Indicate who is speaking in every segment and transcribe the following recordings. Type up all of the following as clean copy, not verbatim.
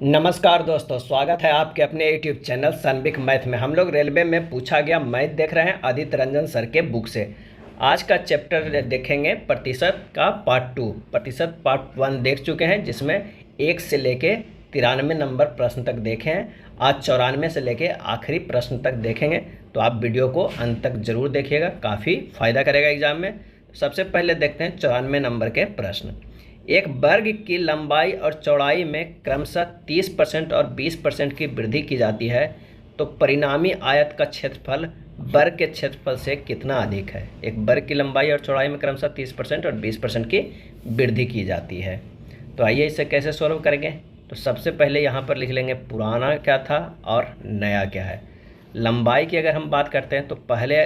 Speaker 1: नमस्कार दोस्तों, स्वागत है आपके अपने यूट्यूब चैनल सनबिक मैथ में। हम लोग रेलवे में पूछा गया मैथ देख रहे हैं आदित्य रंजन सर के बुक से। आज का चैप्टर देखेंगे प्रतिशत का पार्ट 2। प्रतिशत पार्ट 1 देख चुके हैं, जिसमें 1 से लेके 93 नंबर प्रश्न तक देखे हैं। आज 94 से लेके आखिरी प्रश्न तक देखेंगे, तो आप वीडियो को अंत तक जरूर देखिएगा, काफ़ी फ़ायदा करेगा एग्जाम में। सबसे पहले देखते हैं 94 नंबर के प्रश्न। एक वर्ग की लंबाई और चौड़ाई में क्रमशः 30% और 20% की वृद्धि की जाती है, तो परिणामी आयत का क्षेत्रफल वर्ग के क्षेत्रफल से कितना अधिक है। एक वर्ग की लंबाई और चौड़ाई में क्रमशः 30% और 20% की वृद्धि की जाती है। तो आइए इसे कैसे सॉल्व करेंगे। तो सबसे पहले यहाँ पर लिख लेंगे पुराना क्या था और नया क्या है। लंबाई की अगर हम बात करते हैं तो पहले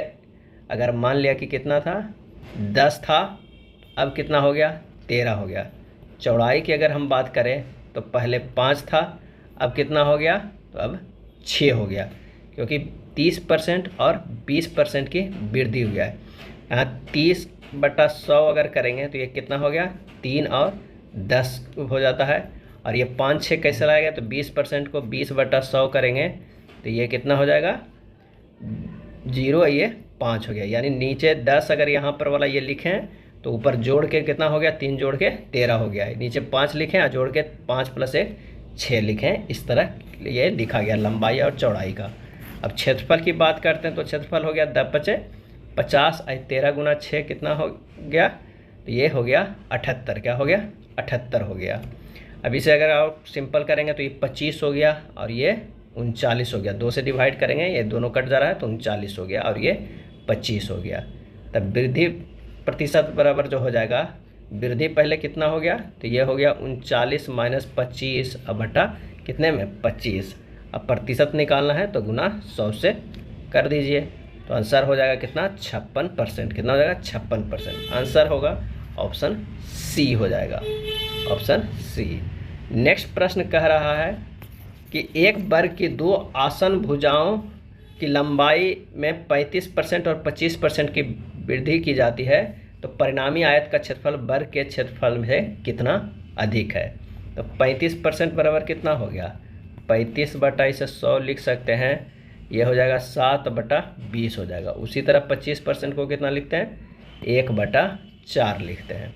Speaker 1: अगर मान लिया कि कितना था 10 था, अब कितना हो गया 13 हो गया। चौड़ाई की अगर हम बात करें तो पहले 5 था, अब कितना हो गया, तो अब 6 हो गया, क्योंकि 30% और 20% की वृद्धि हुई है। यहाँ 30/100 अगर करेंगे तो ये कितना हो गया 3 और 10 हो जाता है। और ये 5 6 कैसे लाएगा, तो 20% को 20/100 करेंगे तो ये कितना हो जाएगा 0, ये 5 हो गया। यानी नीचे 10 अगर यहाँ पर वाला ये लिखें तो ऊपर जोड़ के कितना हो गया 3 जोड़ के 13 हो गया है। नीचे 5 लिखें और जोड़ के 5 + 1 6 लिखें। इस तरह ये लिखा गया लंबाई और चौड़ाई का। अब क्षेत्रफल की बात करते हैं तो क्षेत्रफल हो गया 10×5 = 50, 13 × 6 कितना हो गया, तो ये हो गया 78। क्या हो गया 78 हो गया। अब इसे अगर आप सिंपल करेंगे तो ये 25 हो गया और ये 39 हो गया। 2 से डिवाइड करेंगे, ये दोनों कट जा रहा है तो 39 हो गया और ये 25 हो गया। तब वृद्धि प्रतिशत बराबर जो हो जाएगा, वृद्धि पहले कितना हो गया, तो ये हो गया 39 - 25 बटा कितने में 25। अब प्रतिशत निकालना है तो गुना 100 से कर दीजिए, तो आंसर हो जाएगा कितना 56%। कितना हो जाएगा 56%। आंसर होगा ऑप्शन सी हो जाएगा, ऑप्शन सी। नेक्स्ट प्रश्न कह रहा है कि एक वर्ग की 2 आसन भुजाओं की लंबाई में 35% और 25% की वृद्धि की जाती है, तो परिणामी आयत का क्षेत्रफल वर्ग के क्षेत्रफल से कितना अधिक है। तो 35% बराबर कितना हो गया 35/100 लिख सकते हैं, ये हो जाएगा 7/20 हो जाएगा। उसी तरह 25% को कितना लिखते हैं 1/4 लिखते हैं।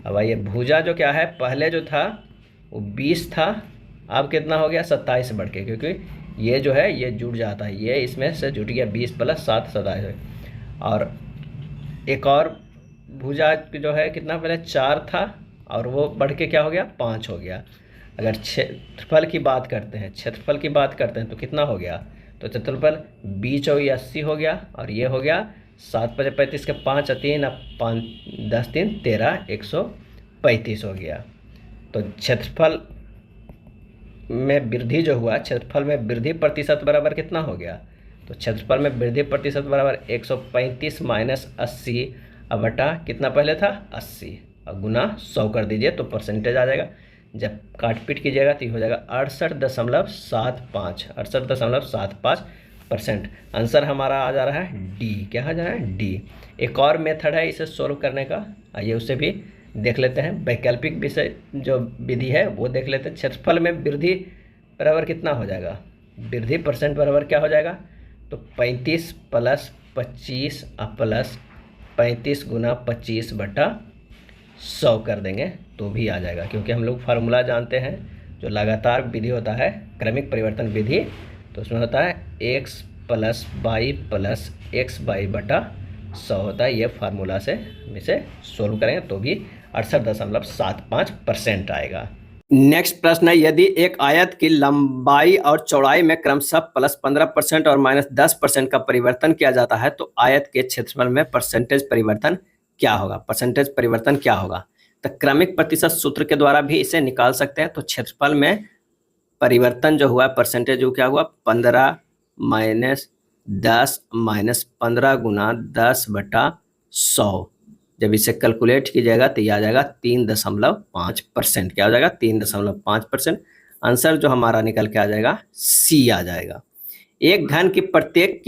Speaker 1: अब आइए भुजा जो क्या है, पहले जो था वो 20 था, अब कितना हो गया 27 बढ़ के, क्योंकि ये जो है ये जुड़ जाता है, ये इसमें से जुट गया 20 + 7 27। और एक और भुजा जो है कितना पहले 4 था और वो बढ़ के क्या हो गया 5 हो गया। अगर क्षेत्रफल की बात करते हैं, क्षेत्रफल की बात करते हैं तो कितना हो गया, तो क्षेत्रफल 20 और 80 हो गया और ये हो गया 7 × 5 = 35 के 5 और 3 अब 5 10 3 13 135 हो गया। तो क्षेत्रफल में वृद्धि जो हुआ, क्षेत्रफल में वृद्धि प्रतिशत बराबर कितना हो गया, तो क्षेत्रफल में वृद्धि प्रतिशत बराबर 135 - 80 बटा कितना पहले था 80 और गुना 100 कर दीजिए तो परसेंटेज आ जाएगा। जब काट पीट कीजिएगा तो ये हो जाएगा 68.75, 68.75%। आंसर हमारा आ जा रहा है डी। क्या आ जा रहा है डी। एक और मेथड है इसे सोल्व करने का, आइए उसे भी देख लेते हैं। वैकल्पिक विषय जो विधि है वो देख लेते हैं। क्षेत्रफल में वृद्धि बराबर कितना हो जाएगा, वृद्धि परसेंट बराबर क्या हो जाएगा, तो 35 + 25 + 35 × 25/100 कर देंगे तो भी आ जाएगा, क्योंकि हम लोग फार्मूला जानते हैं जो लगातार विधि होता है क्रमिक परिवर्तन विधि, तो उसमें होता है x + y + xy/100 होता है। ये फार्मूला से हम इसे सोल्व करेंगे तो भी 68.75% आएगा। नेक्स्ट प्रश्न है, यदि एक आयत की लंबाई और चौड़ाई में क्रमशः +15% और -10% का परिवर्तन किया जाता है, तो आयत के क्षेत्रफल में परसेंटेज परिवर्तन क्या होगा। परसेंटेज परिवर्तन क्या होगा, तो क्रमिक प्रतिशत सूत्र के द्वारा भी इसे निकाल सकते हैं। तो क्षेत्रफल में परिवर्तन जो हुआ परसेंटेज जो क्या हुआ 15 - 10 - 15 × 10/100। जब इसे कैलकुलेट कीजिएगा तो ये आ जाएगा 3.5%। क्या हो जाएगा 3.5%। आंसर जो हमारा निकल के आ जाएगा सी आ जाएगा। एक घन की प्रत्येक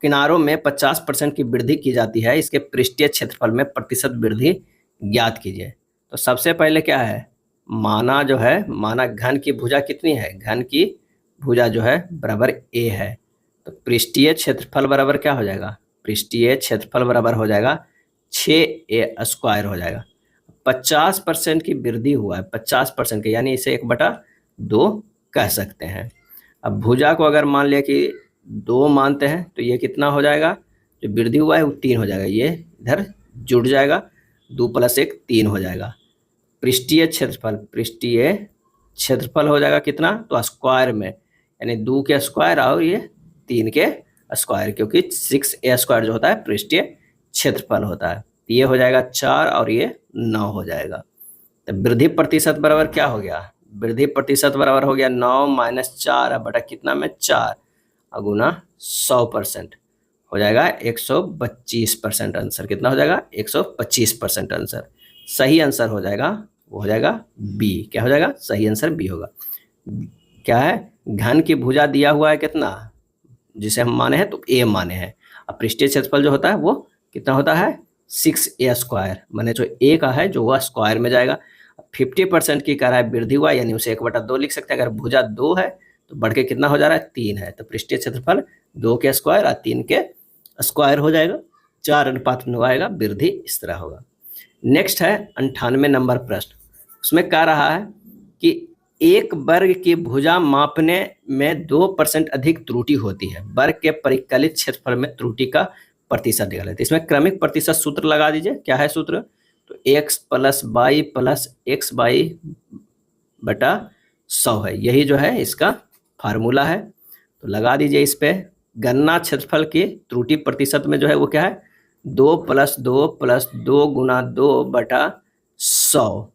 Speaker 1: किनारों में 50% की वृद्धि की जाती है, इसके पृष्ठीय क्षेत्रफल में प्रतिशत वृद्धि ज्ञात कीजिए। तो सबसे पहले क्या है माना जो है, माना घन की भुजा कितनी है, घन की भुजा जो है बराबर a है, तो पृष्ठीय क्षेत्रफल बराबर क्या हो जाएगा, पृष्ठीय क्षेत्रफल बराबर हो जाएगा 6a² हो जाएगा। 50% की वृद्धि हुआ है, 50% की, यानी इसे 1/2 कह सकते हैं। अब भुजा को अगर मान लिया कि 2 मानते हैं तो ये कितना हो जाएगा, जो वृद्धि हुआ है वो 3 हो जाएगा, ये इधर जुड़ जाएगा, 2 + 1 3 हो जाएगा। पृष्ठीय क्षेत्रफल, पृष्ठीय क्षेत्रफल हो जाएगा कितना, तो स्क्वायर में, यानी 2 के स्क्वायर और ये 3 के स्क्वायर, क्योंकि 6a² जो होता है पृष्ठीय क्षेत्रफल होता है। ये हो जाएगा 4 और ये 9 हो जाएगा। तो वृद्धि प्रतिशत बराबर क्या हो गया, वृद्धि प्रतिशत बराबर हो गया 9 - 4 बटा कितना में 4 गुना 100% हो जाएगा 125%। आंसर कितना हो जाएगा, 125% आंसर। सही आंसर हो जाएगा, वो हो जाएगा बी। क्या हो जाएगा, सही आंसर बी होगा। क्या है, घन की भुजा दिया हुआ है कितना, जिसे हम माने हैं तो ए माने हैं। अब पृष्ठीय क्षेत्रफल जो होता है वो कितना होता है 6a², माने जो ए का है जो वह स्क्वायर में जाएगा। 50% की कह रहा है वृद्धि हुआ, यानी उसे 1/2 लिख सकते हैं। अगर भुजा 2 है तो बढ़ के कितना हो जा रहा है 3 है, तो पृष्ठीय क्षेत्रफल 2 के स्क्वायर और 3 के स्क्वायर हो जाएगा, 4:9 आएगा, वृद्धि इस तरह होगा। नेक्स्ट है 98 नंबर प्रश्न। उसमें कह रहा है कि एक वर्ग की भुजा मापने में 2% अधिक त्रुटि होती है, वर्ग के परिकलित क्षेत्रफल में त्रुटि का प्रतिशत निकालें। तो इसमें क्रमिक प्रतिशत सूत्र लगा दीजिए। क्या है सूत्र, तो x + y + x/y बटा 100 है, यही जो है इसका फार्मूला है। तो लगा दीजिए इस पे। गणना क्षेत्रफल की त्रुटि प्रतिशत में जो है वो क्या है, 2 + 2 + 2 गुना 2 बटा 100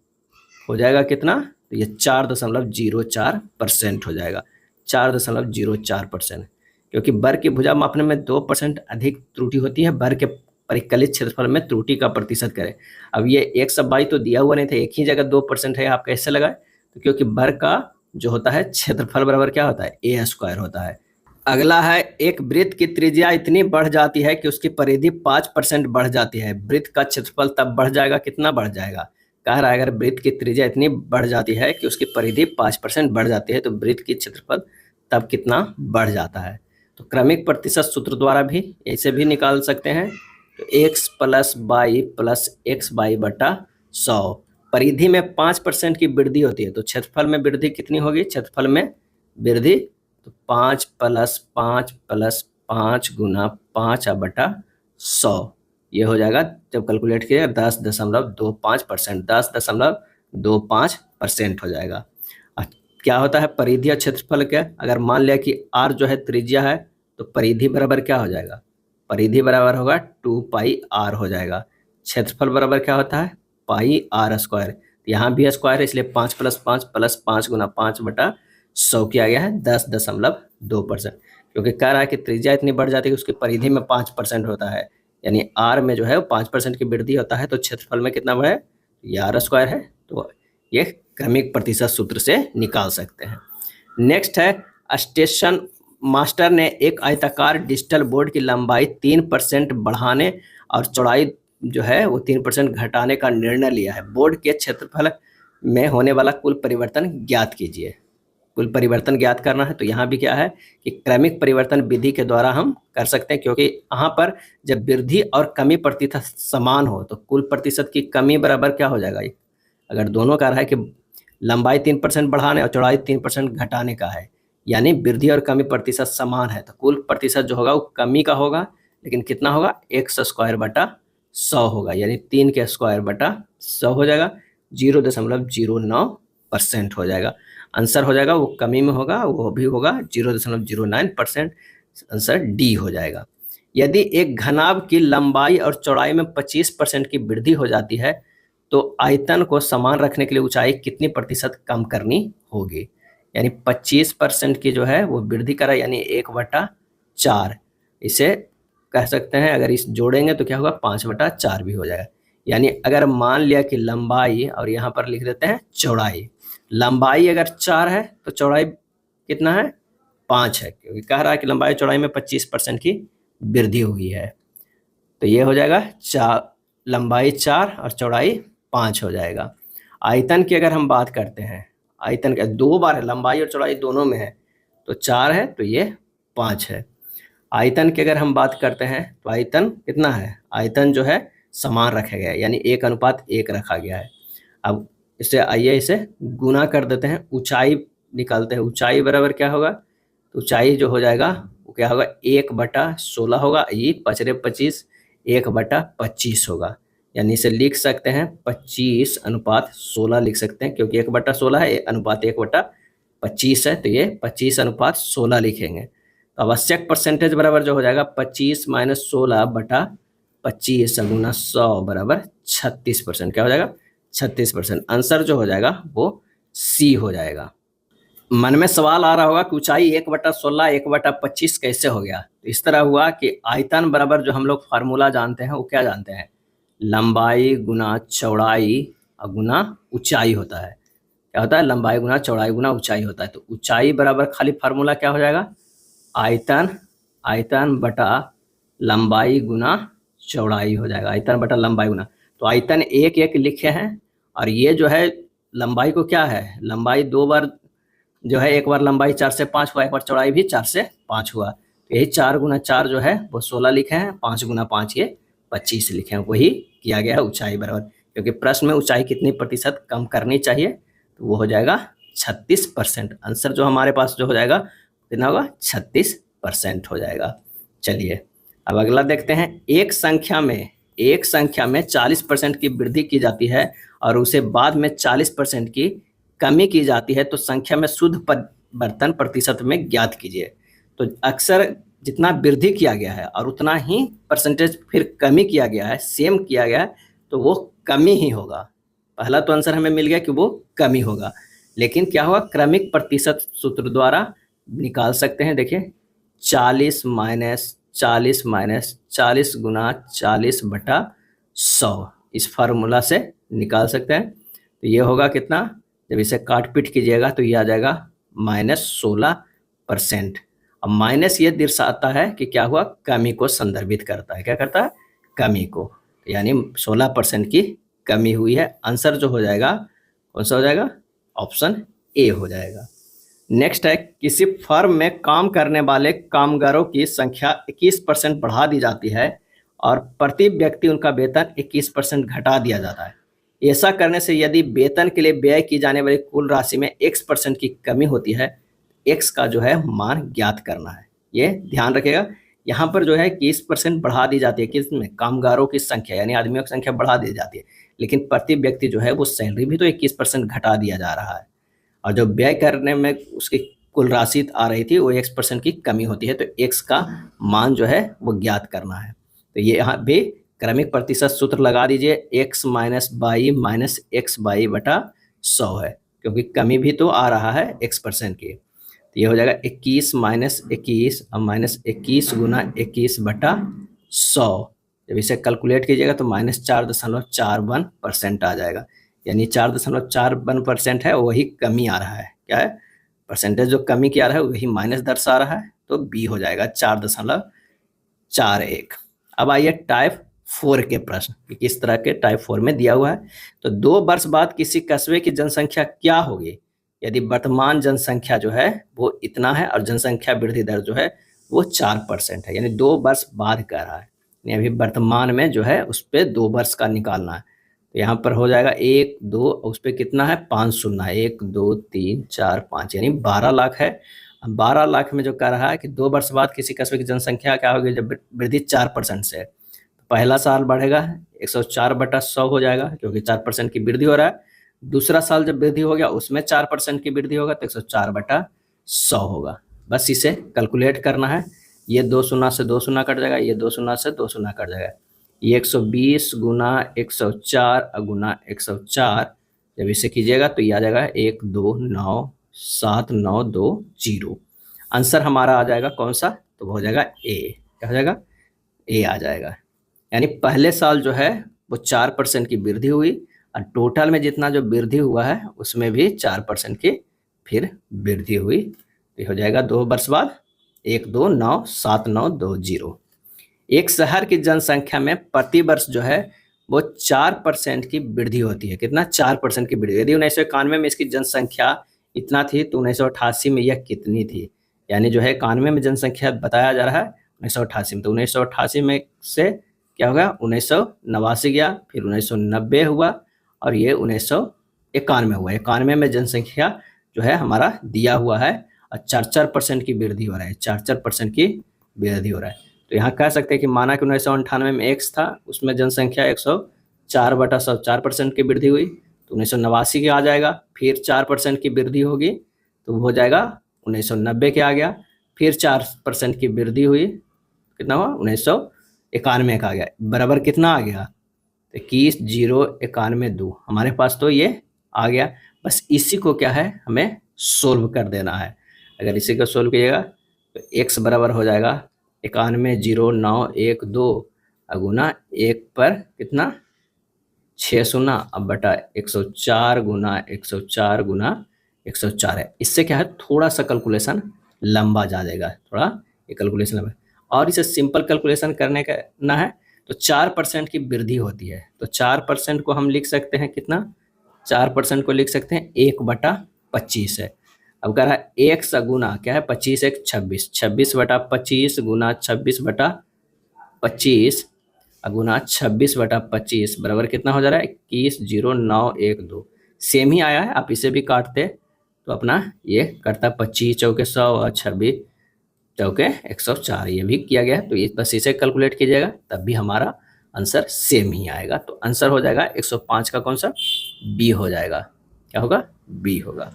Speaker 1: हो जाएगा कितना, तो ये 4.04% हो जाएगा, 4.04%। क्योंकि वर्ग की भुजा मापने में 2% अधिक त्रुटि होती है, वर्ग के परिकलित क्षेत्रफल में त्रुटि का प्रतिशत करें। अब ये x/y तो दिया हुआ नहीं था, एक ही जगह 2% है, आप कैसे लगाए, तो क्योंकि वर्ग का जो होता है क्षेत्रफल बराबर क्या होता है a² होता है। अगला है, एक वृत्त की त्रिज्या इतनी बढ़ जाती है कि उसकी परिधि 5% बढ़ जाती है, वृत्त का क्षेत्रफल तब बढ़ जाएगा, कितना बढ़ जाएगा, कह रहा है अगर वृत्त की त्रिज्या इतनी बढ़ जाती है कि उसकी परिधि 5% बढ़ जाती है तो वृत्त की क्षेत्रफल तब कितना बढ़ जाता है। तो क्रमिक प्रतिशत सूत्र द्वारा भी ऐसे भी निकाल सकते हैं। तो x + y + x/y बटा 100, परिधि में 5% की वृद्धि होती है तो क्षेत्रफल में वृद्धि कितनी होगी, क्षेत्रफल में वृद्धि तो 5 + 5 + 5 गुना 5 बटा 100, ये हो जाएगा जब कैलकुलेट किया 10.25%, 10.25% हो जाएगा। क्या होता है परिधि और क्षेत्रफल क्या, अगर मान लिया कि r जो है त्रिज्या है तो परिधि बराबर क्या हो जाएगा, परिधि बराबर होगा 2πr हो जाएगा। क्षेत्रफल बराबर क्या होता है πr², यहाँ भी स्क्वायर है इसलिए 5 + 5 + 5 गुना 5 बटा 100 किया गया है 10.2%। क्योंकि कह रहा है कि त्रिज्या इतनी बढ़ जाती है कि उसकी परिधि में 5% होता है, यानी r में जो है 5% की वृद्धि होता है तो क्षेत्रफल में कितना बढ़े, ये r² है, तो ये क्रमिक प्रतिशत सूत्र से निकाल सकते हैं। नेक्स्ट है, स्टेशन मास्टर ने एक आयताकार डिजिटल बोर्ड की लंबाई 3% बढ़ाने और चौड़ाई जो है वो 3% घटाने का निर्णय लिया है। बोर्ड के क्षेत्रफल में होने वाला कुल परिवर्तन ज्ञात कीजिए। कुल परिवर्तन ज्ञात करना है तो यहाँ भी क्या है कि क्रमिक परिवर्तन विधि के द्वारा हम कर सकते हैं, क्योंकि यहाँ पर जब वृद्धि और कमी प्रतिशत समान हो तो कुल प्रतिशत की कमी बराबर क्या हो जाएगा, अगर दोनों का रहा है कि लंबाई 3% बढ़ाने और चौड़ाई 3% घटाने का है, यानी वृद्धि और कमी प्रतिशत समान है तो कुल प्रतिशत जो होगा वो कमी का होगा, लेकिन कितना होगा x² बटा 100 होगा, यानी 3 के स्क्वायर बटा 100 हो जाएगा, 0.09% हो जाएगा। आंसर हो जाएगा वो कमी में होगा, वो भी होगा 0.09%, आंसर डी हो जाएगा। यदि एक घनाभ की लंबाई और चौड़ाई में 25% की वृद्धि हो जाती है तो आयतन को समान रखने के लिए ऊंचाई कितनी प्रतिशत कम करनी होगी, यानी 25% की जो है वो वृद्धि करा, यानी 1/4, इसे कह सकते हैं अगर इस जोड़ेंगे तो क्या होगा 5/4 भी हो जाएगा। यानी अगर मान लिया कि लंबाई और यहाँ पर लिख देते हैं चौड़ाई, लंबाई अगर 4 है तो चौड़ाई कितना है 5 है, क्योंकि कह रहा है कि लंबाई चौड़ाई में 25% की वृद्धि हुई है, तो ये हो जाएगा लंबाई 4 और चौड़ाई 5 हो जाएगा। आयतन की अगर हम बात करते हैं, आयतन का 2 बार है, लंबाई और चौड़ाई दोनों में है, तो 4 है, तो ये 5 है। आयतन की अगर हम बात करते हैं तो आयतन कितना है, आयतन जो है समान रखा गया है, यानी 1:1 रखा गया है। अब इसे आइए इसे गुना कर देते हैं, ऊंचाई निकालते हैं। ऊंचाई बराबर क्या होगा, तो ऊंचाई जो हो जाएगा वो क्या होगा, 1/16 होगा, ये 5×25 1/25 होगा, यानी इसे लिख सकते हैं 25:16 लिख सकते हैं, क्योंकि 1/16 है, अनुपात 1/25 है, तो ये 25:16 लिखेंगे। तो आवश्यक परसेंटेज बराबर जो हो जाएगा 25 - 16/25 गुना 100 बराबर 36%। क्या हो जाएगा, 36%। आंसर जो हो जाएगा वो सी हो जाएगा। मन में सवाल आ रहा होगा कि ऊंचाई 1/16 1/25 कैसे हो गया। तो इस तरह हुआ कि आयतन बराबर जो हम लोग फार्मूला जानते हैं वो क्या जानते हैं, लंबाई गुना चौड़ाई गुना ऊंचाई होता है। क्या होता है, लंबाई गुना चौड़ाई गुना ऊंचाई होता है। तो ऊंचाई बराबर खाली फार्मूला क्या हो जाएगा, आयतन, आयतन बटा लंबाई गुना चौड़ाई हो जाएगा, आयतन बटा लंबाई गुना। तो आयतन 1 लिखे हैं, और ये जो है लंबाई को क्या है, लंबाई 2 बार जो है, एक बार लंबाई 4 से 5 हुआ, एक बार चौड़ाई भी 4 से 5 हुआ। तो यही 4 × 4 जो है वो 16 लिखे हैं, 5 × 5 ये 25 लिखे हैं, वही किया गया है ऊंचाई बराबर। क्योंकि प्रश्न में ऊंचाई कितनी प्रतिशत कम करनी चाहिए, तो वो हो जाएगा 36%। आंसर जो हमारे पास जो हो जाएगा कितना होगा, 36% हो जाएगा। चलिए अब अगला देखते हैं। एक संख्या में 40% की वृद्धि की जाती है और उसे बाद में 40% की कमी की जाती है, तो संख्या में शुद्ध परिवर्तन प्रतिशत में ज्ञात कीजिए। तो अक्सर जितना वृद्धि किया गया है और उतना ही परसेंटेज फिर कमी किया गया है, सेम किया गया है, तो वो कमी ही होगा। पहला तो आंसर हमें मिल गया कि वो कमी होगा, लेकिन क्या होगा, क्रमिक प्रतिशत सूत्र द्वारा निकाल सकते हैं। देखिए 40 - 40 गुना 40/100 इस फार्मूला से निकाल सकते हैं। तो ये होगा कितना, जब इसे काट पीट कीजिएगा तो ये आ जाएगा -16%। अब माइनस ये दर्शाता है कि क्या हुआ, कमी को संदर्भित करता है। क्या करता है, कमी को, यानी 16% की कमी हुई है। आंसर जो हो जाएगा कौन सा हो जाएगा, ऑप्शन ए हो जाएगा। नेक्स्ट है, किसी फर्म में काम करने वाले कामगारों की संख्या 21% बढ़ा दी जाती है और प्रति व्यक्ति उनका वेतन 21% घटा दिया जाता है। ऐसा करने से यदि वेतन के लिए व्यय की जाने वाली कुल राशि में x% की कमी होती है, x का जो है मान ज्ञात करना है। ये ध्यान रखिएगा, यहाँ पर जो है 21% बढ़ा दी जाती है, किसमें, कामगारों की संख्या, यानी आदमियों की संख्या बढ़ा दी जाती है, लेकिन प्रति व्यक्ति जो है वो सैलरी भी तो 21% घटा दिया जा रहा है, और जो व्यय करने में उसकी कुल राशि आ रही थी वो 1% की कमी होती है। तो x का मान जो है वो ज्ञात करना है। तो ये यहाँ भी क्रमिक प्रतिशत सूत्र लगा दीजिए, x - y - x/100 है, क्योंकि कमी भी तो आ रहा है x% की। तो ये हो जाएगा 21 - 21 -21 गुना 21/100। जब इसे कैलकुलेट कीजिएगा तो -4.41% आ जाएगा, यानी 4.41% है, वही कमी आ रहा है। क्या है, परसेंटेज जो कमी किया रहा है वही माइनस दर्शा रहा है, तो बी हो जाएगा 4.41। अब आइए टाइप 4 के प्रश्न, किस तरह के टाइप 4 में दिया हुआ है। तो 2 वर्ष बाद किसी कस्बे की जनसंख्या क्या होगी यदि वर्तमान जनसंख्या जो है वो इतना है और जनसंख्या वृद्धि दर जो है वो 4% है, यानी 2 वर्ष बाद कह रहा है, यानी अभी वर्तमान में जो है उस पर 2 वर्ष का निकालना है। तो यहाँ पर हो जाएगा 1 2, उस पर कितना है, 5 शून्य है, 1 2 3 4 5, यानी 12 लाख है। 12 लाख में जो कह रहा है कि 2 वर्ष बाद किसी कस्बे की जनसंख्या क्या होगी जब वृद्धि 4% से है, तो पहला साल बढ़ेगा 104/100 हो जाएगा, क्योंकि 4% की वृद्धि हो रहा है। दूसरा साल जब वृद्धि हो गया उसमें 4% की वृद्धि होगा, तो 104/100 होगा। बस इसे कैलकुलेट करना है। ये 2 शून्य से 2 शून्य कट जाएगा, ये 2 शून्य से 2 शून्य कट जाएगा, ये 120 गुना 104 गुना 104, जब इसे कीजिएगा तो ये आ जाएगा 1297920। आंसर हमारा आ जाएगा कौन सा, तो वो हो जाएगा ए। क्या हो जाएगा, ए आ जाएगा। यानी पहले साल जो है वो 4% की वृद्धि हुई और टोटल में जितना जो वृद्धि हुआ है उसमें भी 4% की फिर वृद्धि हुई। तो हो जाएगा 2 वर्ष बाद 1297920। एक शहर की जनसंख्या में प्रति वर्ष जो है वो 4% की वृद्धि होती है। कितना? 4% की वृद्धि। यदि 1991 में इसकी जनसंख्या इतना थी तो 1988 में यह कितनी थी? यानी जो है 91 में जनसंख्या बताया जा रहा है 1988 में, तो 1988 में से क्या होगा? 1989 गया, फिर 1990 हुआ और ये 1991 हुआ। 91 में जनसंख्या जो है हमारा दिया हुआ है और 4% की वृद्धि हो रहा है, 4% की वृद्धि हो रहा है। तो यहाँ कह सकते हैं कि माना कि 1998 में एक्स था, उसमें जनसंख्या 104/100 4% की वृद्धि हुई, तो 1989 के आ जाएगा, फिर 4% की वृद्धि होगी तो वो हो जाएगा 1990 के आ गया, फिर 4% की वृद्धि हुई, कितना हुआ? 1991 का आ गया, बराबर कितना आ गया? 21,091,2 हमारे पास तो ये आ गया। बस इसी को क्या है, हमें सोल्व कर देना है। अगर इसी को सोल्व कीजिएगा तो x बराबर हो जाएगा 91,091,2 गुना 1 पर कितना? 6 शून्य, अब बटा 104 गुना 104 गुना 104 है। इससे क्या है, थोड़ा सा कैलकुलेशन लंबा जा जाएगा, थोड़ा ये कैलकुलेशन लंबा। और इसे सिंपल कैलकुलेशन करने का ना है तो 4% की वृद्धि होती है, तो 4% को हम लिख सकते हैं कितना? 4% को लिख सकते हैं 1/25 है। अब कह रहा है एक गुना क्या है? 25 1 26, 26/25 गुना 26/25 गुना 26/25 बराबर कितना हो जा रहा है? 21,091,2। सेम ही आया है, आप इसे भी काटते तो अपना ये करता 25 चौके 100 और 26 चौके 104, ये भी किया गया है। तो ये बस इसे कैलकुलेट कीजिएगा तब भी हमारा आंसर सेम ही आएगा। तो आंसर हो जाएगा 105 का कौन सा? बी हो जाएगा। क्या होगा? बी होगा।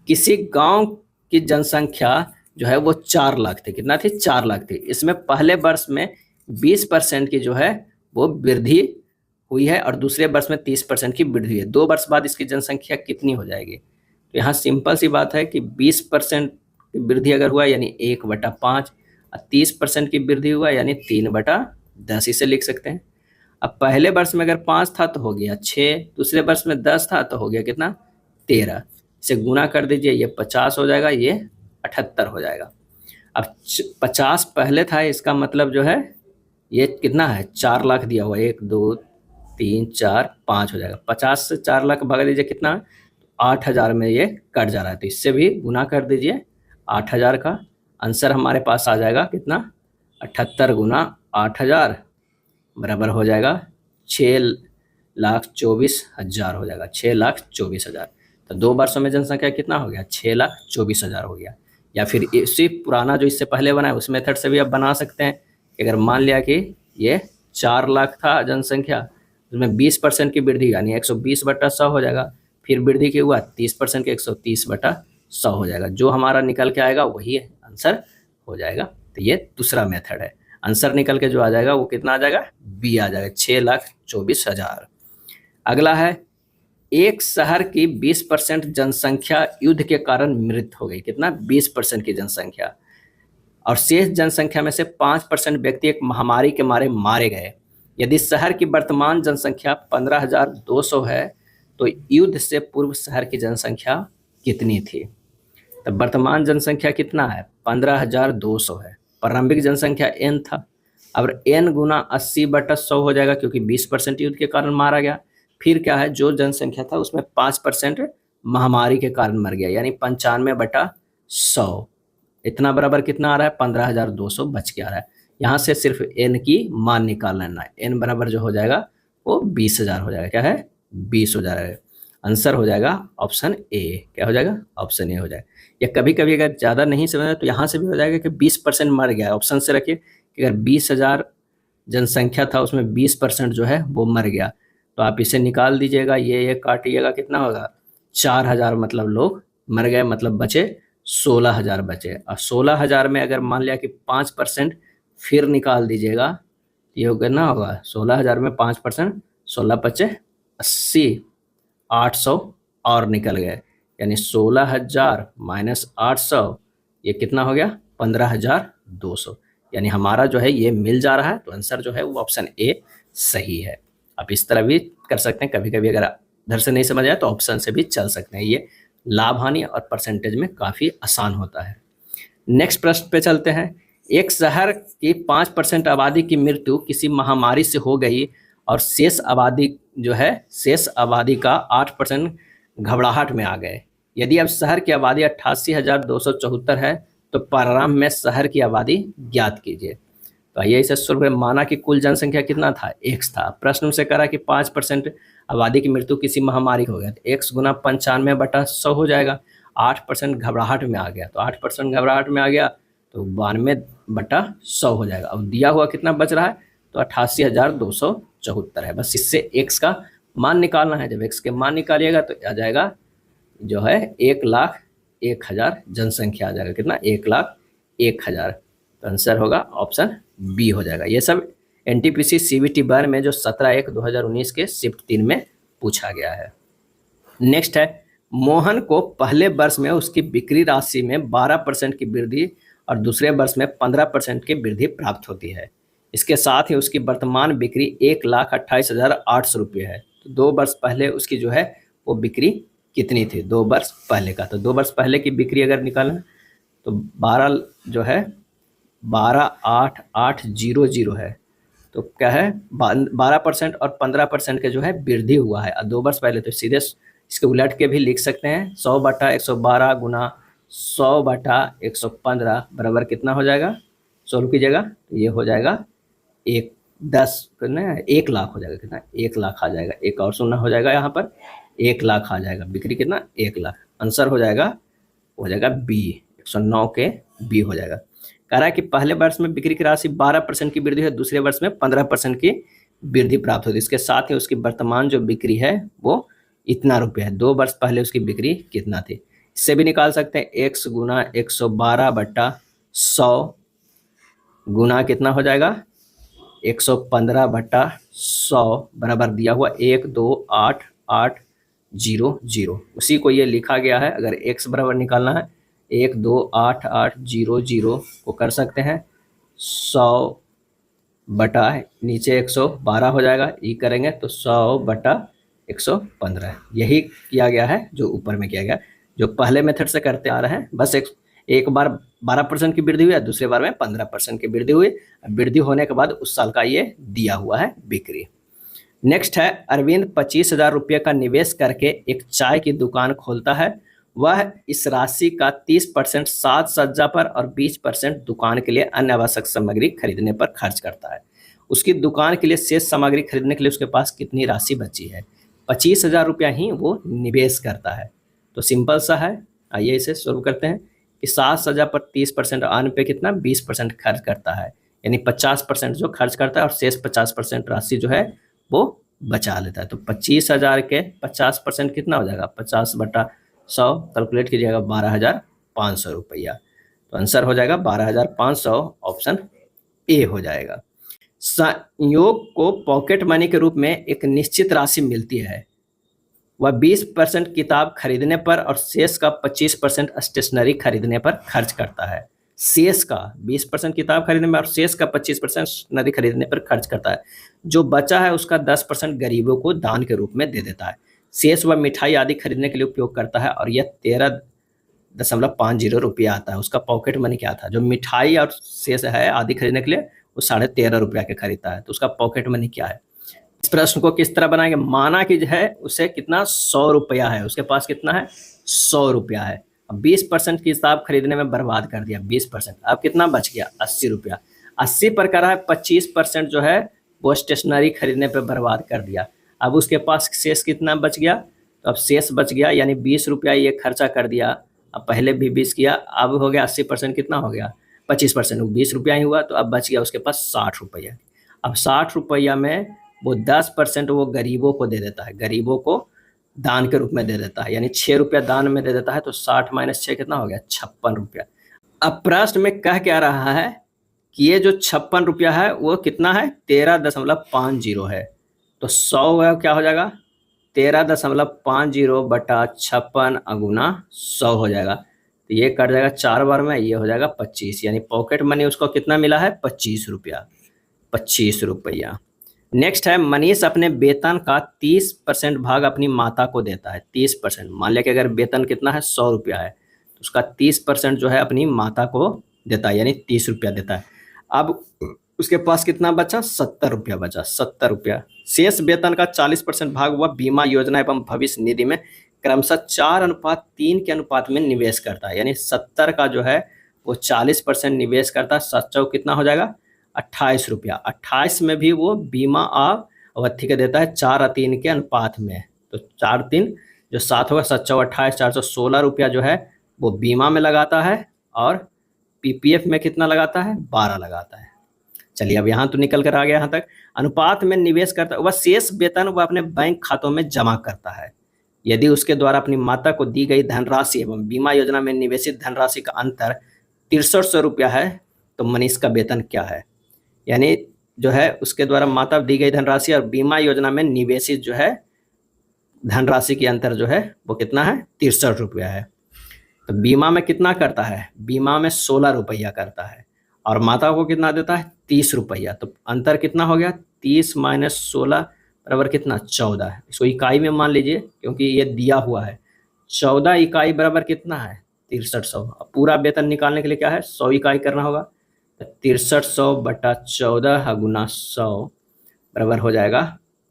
Speaker 1: किसी गांव की जनसंख्या जो है वो 4 लाख थी। कितना थी? 4 लाख थी। इसमें पहले वर्ष में 20% की जो है वो वृद्धि हुई है और दूसरे वर्ष में 30% की वृद्धि हुई है। 2 वर्ष बाद इसकी जनसंख्या कितनी हो जाएगी? तो यहाँ सिंपल सी बात है कि 20% की वृद्धि अगर हुआ यानी 1/5 और 30% की वृद्धि हुआ यानी 3/10, इसे लिख सकते हैं। अब पहले वर्ष में अगर 5 था तो हो गया 6, दूसरे वर्ष में 10 था तो हो गया कितना? 13। इसे गुना कर दीजिए, ये 50 हो जाएगा, ये 78 हो जाएगा। अब 50 पहले था, इसका मतलब जो है ये कितना है? 4 लाख दिया हुआ, 1 2 3 4 5 हो जाएगा। 50 से 4 लाख भाग दीजिए कितना? 8,000 में ये कट जा रहा है, तो इससे भी गुना कर दीजिए 8,000 का। आंसर हमारे पास आ जाएगा कितना? 78 गुना 8,000 बराबर हो जाएगा 6,24,000 हो जाएगा, 6,24,000। तो 2 वर्षों में जनसंख्या कितना हो गया? 6,24,000 हो गया। या फिर इसी पुराना जो इससे पहले बना है उस मेथड से भी आप बना सकते हैं। अगर मान लिया कि ये 4 लाख था जनसंख्या, उसमें 20% की वृद्धि यानी 120/100 हो जाएगा, फिर वृद्धि क्या हुआ? 30% के 130/100 हो जाएगा। जो हमारा निकल के आएगा वही आंसर हो जाएगा। तो ये दूसरा मेथड है। आंसर निकल के जो आ जाएगा वो कितना आ जाएगा? बी आ जाएगा, 6,24,000। अगला है, एक शहर की 20% जनसंख्या युद्ध के कारण मृत हो गई। कितना? 20% की जनसंख्या, और शेष जनसंख्या में से 5% व्यक्ति एक महामारी के मारे मारे गए। यदि शहर की वर्तमान जनसंख्या 15,200 है तो युद्ध से पूर्व शहर की जनसंख्या कितनी थी? तो वर्तमान जनसंख्या कितना है? 15,200 है। प्रारंभिक जनसंख्या n था। अब n गुना 80/100 हो जाएगा क्योंकि 20% युद्ध के कारण मारा गया। फिर क्या है, जो जनसंख्या था उसमें 5% महामारी के कारण मर गया यानी 95/100। इतना बराबर कितना आ रहा है? 15,200 बच के आ रहा है। यहाँ से सिर्फ n की मान निकाल लेना है। n बराबर जो हो जाएगा वो 20,000 हो जाएगा। क्या है? 20 हो जाएगा। आंसर हो जाएगा ऑप्शन ए। क्या हो जाएगा? ऑप्शन ए हो जाएगा। या कभी कभी अगर ज़्यादा नहीं समझ तो यहाँ से भी हो जाएगा कि 20% मर गया। ऑप्शन से रखिए कि अगर 20,000 जनसंख्या था उसमें 20% जो है वो मर गया, तो आप इसे निकाल दीजिएगा, ये काटिएगा, कितना होगा? 4,000 मतलब लोग मर गए, मतलब बचे 16,000 बचे। और 16,000 में अगर मान लिया कि 5% फिर निकाल दीजिएगा, ये हो कितना होगा? 16,000 में 5%, 16×5 80, 800 और निकल गए यानी 16,000 माइनस 800, ये कितना हो गया? 15,200। यानी हमारा जो है ये मिल जा रहा है, तो आंसर जो है वो ऑप्शन ए सही है। आप इस तरह भी कर सकते हैं। कभी कभी अगर इधर से नहीं समझ आया तो ऑप्शन से भी चल सकते हैं। ये लाभ हानि और परसेंटेज में काफ़ी आसान होता है। नेक्स्ट प्रश्न पे चलते हैं। एक शहर की 5% आबादी की मृत्यु किसी महामारी से हो गई और शेष आबादी जो है, शेष आबादी का 8% घबराहट में आ गए। यदि अब शहर की आबादी 88,274 है तो प्रारंभ में शहर की आबादी ज्ञात कीजिए। तो आइए इसे सोल्व करें। माना कि कुल जनसंख्या कितना था, x था। प्रश्न से करा कि 5% आबादी की मृत्यु किसी महामारी हो गया, तो x गुना 95/100 हो जाएगा। 8% घबराहट में आ गया, तो 8% घबराहट में आ गया तो 92/100 हो जाएगा। अब दिया हुआ कितना बच रहा है, तो 88,274 है। बस इससे x का मान निकालना है। जब x के मान निकालिएगा तो आ जाएगा जो है 1,01,000 जनसंख्या आ जाएगा। कितना, 1,01,000। तो आंसर होगा ऑप्शन बी हो जाएगा। ये सब एनटीपीसी सीबीटी बार में जो 17/1/2019 के शिफ्ट 3 में पूछा गया है। नेक्स्ट है, मोहन को पहले वर्ष में उसकी बिक्री राशि में 12% की वृद्धि और दूसरे वर्ष में 15% की वृद्धि प्राप्त होती है। इसके साथ ही उसकी वर्तमान बिक्री 1,28,800 रुपये है। तो 2 वर्ष पहले उसकी जो है वो बिक्री कितनी थी, 2 वर्ष पहले का। तो 2 वर्ष पहले की बिक्री अगर निकालना तो 12 जो है 12,8,800 है। तो क्या है, 12% और 15% के जो है वृद्धि हुआ है 2 वर्ष पहले। तो सीधे इसके उलट के भी लिख सकते हैं, 100/112 गुना 100/115 बराबर कितना हो जाएगा, सोल्व कीजिएगा तो ये हो जाएगा 1 लाख हो जाएगा। कितना, 1 लाख आ जाएगा। एक और शून्य हो जाएगा, यहाँ पर 1 लाख आ जाएगा। बिक्री कितना, 1 लाख। आंसर हो जाएगा बी, 109 के बी हो जाएगा। कह रहा है कि पहले वर्ष में बिक्री की राशि 12% की वृद्धि है, दूसरे वर्ष में 15% की वृद्धि प्राप्त होती है। इसके साथ ही उसकी वर्तमान जो बिक्री है वो इतना रुपये है। 2 वर्ष पहले उसकी बिक्री कितना थी, इससे भी निकाल सकते हैं। x गुना 112/100 गुना कितना हो जाएगा, 115/100 बराबर दिया हुआ 128,800। उसी को ये लिखा गया है। अगर x बराबर निकालना है 128,800 को कर सकते हैं 100 बटा नीचे 112 हो जाएगा। ये करेंगे तो 100/115। यही किया गया है जो ऊपर में किया गया, जो पहले मेथड से करते आ रहे हैं। बस एक बार 12% की वृद्धि हुई है, दूसरे बार में 15% की वृद्धि हुई। वृद्धि होने के बाद उस साल का ये दिया हुआ है बिक्री। नेक्स्ट है, अरविंद 25,000 रुपये का निवेश करके एक चाय की दुकान खोलता है। वह इस राशि का 30% साज सज्जा पर और 20% दुकान के लिए अन्य आवश्यक सामग्री खरीदने पर खर्च करता है। उसकी दुकान के लिए शेष सामग्री खरीदने के लिए उसके पास कितनी राशि बची है। 25,000 रुपया ही वो निवेश करता है। तो सिंपल सा है, आइए इसे सोल्व करते हैं कि साज सज्जा पर 30% और अन्य पे कितना 20% खर्च करता है, यानी 50% जो खर्च करता है और शेष 50% राशि जो है वो बचा लेता है। तो 25,000 के 50% कितना हो जाएगा, 50/100 कैलकुलेट कीजिएगा 12,500 रुपया। तो आंसर हो जाएगा 12,500, ऑप्शन ए हो जाएगा। संयोग को पॉकेट मनी के रूप में एक निश्चित राशि मिलती है। वह 20% किताब खरीदने पर और शेष का 25% स्टेशनरी खरीदने पर खर्च करता है। शेष का 20% किताब खरीदने में और शेष का 25% स्टेशनरी खरीदने पर खर्च करता है। जो बचा है उसका 10% गरीबों को दान के रूप में दे देता है। शेष वह मिठाई आदि खरीदने के लिए उपयोग करता है और यह 13.50 रुपया आता है। उसका पॉकेट मनी क्या था, जो मिठाई और शेष है आदि खरीदने के लिए वो 13.5 रुपया के खरीदता है। तो उसका पॉकेट मनी क्या है। इस प्रश्न को किस तरह बनाएंगे, माना कि जो है उसे कितना 100 रुपया है, उसके पास कितना है 100 रुपया है। अब 20% की किताब खरीदने में बर्बाद कर दिया 20%, अब कितना बच गया 80 रुपया। 80 पर करा है 25% जो है वो स्टेशनरी खरीदने पर बर्बाद कर दिया। अब उसके पास शेष कितना बच गया, तो अब शेष बच गया यानी 20 रुपया ये खर्चा कर दिया। अब पहले भी 20 किया, अब हो गया 80% कितना हो गया 25%, 20 रुपया ही हुआ। तो अब बच गया उसके पास 60 रुपया। अब 60 रुपया में वो 10% वो गरीबों को दे देता है, गरीबों को दान के रूप में दे देता है, यानी 6 रुपया दान में दे देता है। तो 60 - 6 कितना हो गया 56 रुपया। अब प्रश्न में कह क्या रहा है कि ये जो 56 रुपया है वो कितना है 13.50 है। तो 100 क्या हो जाएगा 13.50 बटा 56 अगुना 100 हो जाएगा। तो ये कट जाएगा 4 बार में, ये हो जाएगा 25, यानी पॉकेट मनी उसको कितना मिला है 25 रुपया, 25 रुपया। नेक्स्ट है, मनीष अपने वेतन का 30% भाग अपनी माता को देता है। 30%, मान लिया कि अगर वेतन कितना है 100 रुपया है तो उसका 30% जो है अपनी माता को देता है, यानी 30 रुपया देता है। अब उसके पास कितना बचा, 70 रुपया बचा, 70 रुपया। शेष वेतन का 40% भाग हुआ बीमा योजना एवं भविष्य निधि में क्रमशः 4:3 के अनुपात में निवेश करता है। यानी 70 का जो है वो 40% निवेश करता है, 7 कितना हो जाएगा, 28 रुपया। 28 में भी वो बीमा अवधि के देता है 4:3 के अनुपात में। तो 4:3 जो 7 होगा, 7 28, 416 रुपया जो है वो बीमा में लगाता है और पीपीएफ में कितना लगाता है, 12 लगाता है। चलिए अब यहाँ तो निकल कर आ गया यहाँ तक। अनुपात में निवेश करता है, वह शेष वेतन वह अपने बैंक खातों में जमा करता है। यदि उसके द्वारा अपनी माता को दी गई धनराशि एवं बीमा योजना में निवेशित धनराशि का अंतर 6300 रुपया है तो मनीष का वेतन क्या है। यानी जो है उसके द्वारा माता दी गई धनराशि और बीमा योजना में निवेशित जो है धनराशि की अंतर जो है वो कितना है, 63 रुपया है। तो बीमा में कितना करता है, बीमा में 16 रुपया करता है और माता को कितना देता है, 30 रुपया। तो अंतर कितना हो गया, 30 माइनस 16 बराबर कितना, 14। इसको इकाई में मान लीजिए क्योंकि ये दिया हुआ है। 14 इकाई बराबर कितना है, 6300। पूरा वेतन निकालने के लिए क्या है, 100 इकाई करना होगा। तो 6300 बटा 14 गुना 100 बराबर हो जाएगा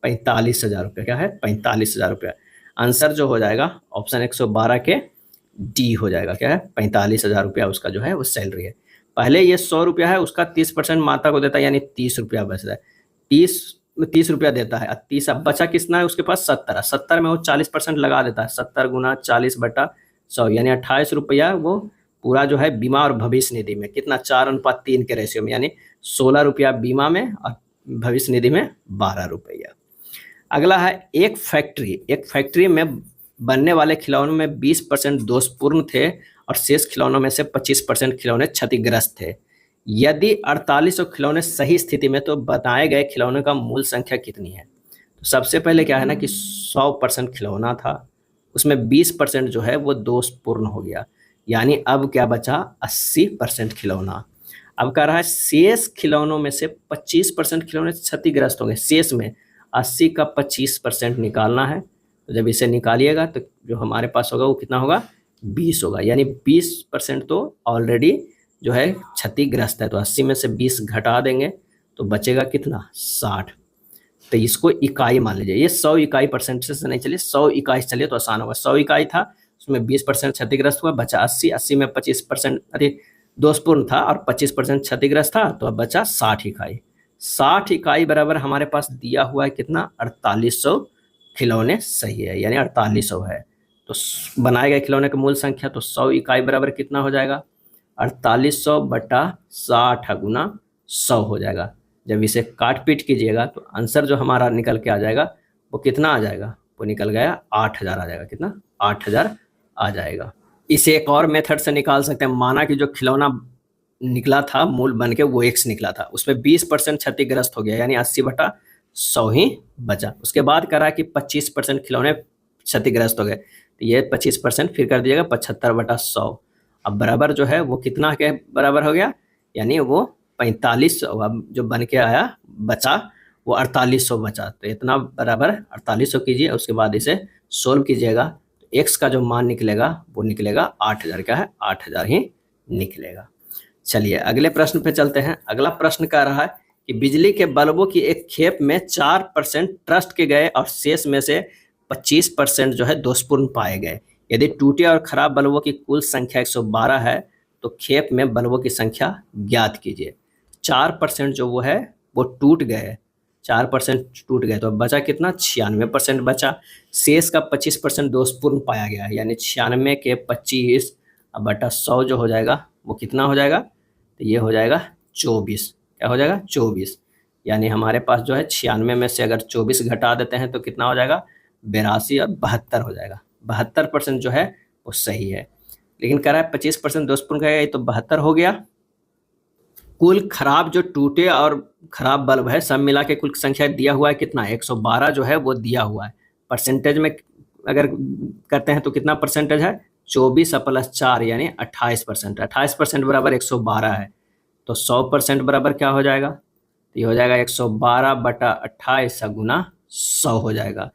Speaker 1: 45,000 रुपये। क्या है, 45,000 रुपये। आंसर जो हो जाएगा ऑप्शन 112 के डी हो जाएगा। क्या है, 45,000 रुपया उसका जो है वो सैलरी है। पहले ये 100 रुपया है, उसका 30% माता को देता है, यानी 30 रुपया बचता है। 30 रुपया देता है, 30 अब बचा कितना है उसके पास, 70। 70 में वो 40% लगा देता है, 70 गुना 40 बटा 100 यानी 28 रुपया वो पूरा जो है बीमा और भविष्य निधि में कितना, 4:3 के रेशियो में, यानी 16 रुपया बीमा में और भविष्य निधि में 12 रुपया। अगला है एक फैक्ट्री में बनने वाले खिलौनों में 20% दोषपूर्ण थे और शेष खिलौनों में से 25% खिलौने क्षतिग्रस्त थे। यदि 4800 खिलौने सही स्थिति में तो बताए गए खिलौनों का मूल संख्या कितनी है। तो सबसे पहले क्या है ना कि 100% खिलौना था, उसमें 20% जो है वो दोषपूर्ण हो गया, यानी अब क्या बचा, 80% खिलौना। अब कह रहा है शेष खिलौनों में से 25% खिलौने क्षतिग्रस्त होंगे। शेष में 80 का 25% निकालना है। तो जब इसे निकालिएगा तो जो हमारे पास होगा वो कितना होगा, 20 होगा। यानी 20% तो ऑलरेडी जो है क्षतिग्रस्त है, तो 80 में से 20 घटा देंगे तो बचेगा कितना, 60। तो इसको इकाई मान लीजिए। ये 100 इकाई परसेंट से नहीं चलिए, 100 इकाई चलिए तो आसान होगा। 100 इकाई था, उसमें 20% क्षतिग्रस्त हुआ, बचा 80। 80 में 25% अरे दोषपूर्ण था और 25% क्षतिग्रस्त था, तो अब बचा 60 इकाई। 60 इकाई बराबर हमारे पास दिया हुआ है कितना, 4800 खिलौने सही है, यानी 4800 है। तो बनाए गए खिलौने की मूल संख्या, तो 100 इकाई बराबर कितना हो जाएगा, 4800 बटा 60 गुना 100 हो जाएगा। जब इसे काट पीट कीजिएगा तो आंसर जो हमारा निकल के आ जाएगा वो कितना आ जाएगा, वो निकल गया 8000 आ जाएगा। कितना, 8000 आ जाएगा। इसे एक और मेथड से निकाल सकते हैं। माना कि जो खिलौना निकला था मूल बन के वो X निकला था, उसमें 20% क्षतिग्रस्त हो गया, यानी 80 बटा 100 ही बचा। उसके बाद करा कि 25% खिलौने क्षतिग्रस्त हो गए, तो ये 25% फिर कर दिएगा 75 बटा 100। अब बराबर जो है वो कितना के बराबर हो गया, यानी वो 4500। अब जो बन के आया बचा वो 4800 बचा। तो इतना बराबर 4800 कीजिए, उसके बाद इसे सोल्व कीजिएगा तो एक्स का जो मान निकलेगा वो निकलेगा 8000। क्या है, 8000 ही निकलेगा। चलिए अगले प्रश्न पे चलते हैं। अगला प्रश्न कह रहा है कि बिजली के बल्बों की एक खेप में 4% ट्रस्ट के गए और शेष में से 25% जो है दोषपूर्ण पाए गए। यदि टूटे और खराब बल्बों की कुल संख्या 112 है तो खेप में बल्बों की संख्या ज्ञात कीजिए। 4% जो वो है वो टूट गए, 4% टूट गए, तो अब बचा कितना, 96% बचा। शेष का 25% दोषपूर्ण पाया गया है, यानी 96 के 25 बटा 100 जो हो जाएगा वो कितना हो जाएगा, तो ये हो जाएगा 24। क्या हो जाएगा, 24। यानी हमारे पास जो है 96 में से अगर 24 घटा देते हैं तो कितना हो जाएगा, 82 और 72 हो जाएगा। 72% जो है वो सही है। लेकिन कह रहा है 25% दोषपूर्ण गया, ये तो 72 हो गया। कुल खराब जो टूटे और खराब बल्ब है सब मिला के कुल संख्या दिया हुआ है कितना, 112 जो है वो दिया हुआ है। परसेंटेज में अगर करते हैं तो कितना परसेंटेज है, 24 प्लस 4 यानी 28%। 28% बराबर 112 है, तो 100% बराबर क्या हो जाएगा, तो ये हो जाएगा 112 बटा 28 गुना 100 हो जाएगा।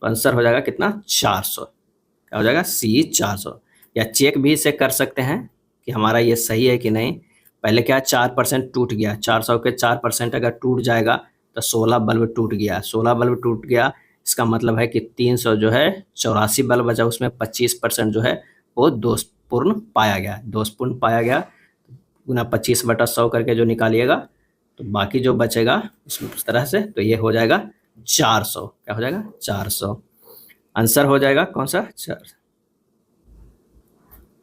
Speaker 1: तो आंसर हो जाएगा कितना, 400। क्या हो जाएगा, सी 400। या चेक भी इसे कर सकते हैं कि हमारा ये सही है कि नहीं। पहले क्या 4% टूट गया, 400 के 4% अगर टूट जाएगा तो 16 बल्ब टूट गया, 16 बल्ब टूट गया, इसका मतलब है कि 300 जो है 84 बल्ब बचा, उसमें 25% जो है वो दोषपूर्ण पाया गया, दोषपूर्ण पाया गया, गुना 25/100 करके जो निकालिएगा तो बाकी जो बचेगा उस तरह से, तो ये हो जाएगा 400। क्या हो जाएगा? 400 आंसर हो जाएगा कौन सा? 4।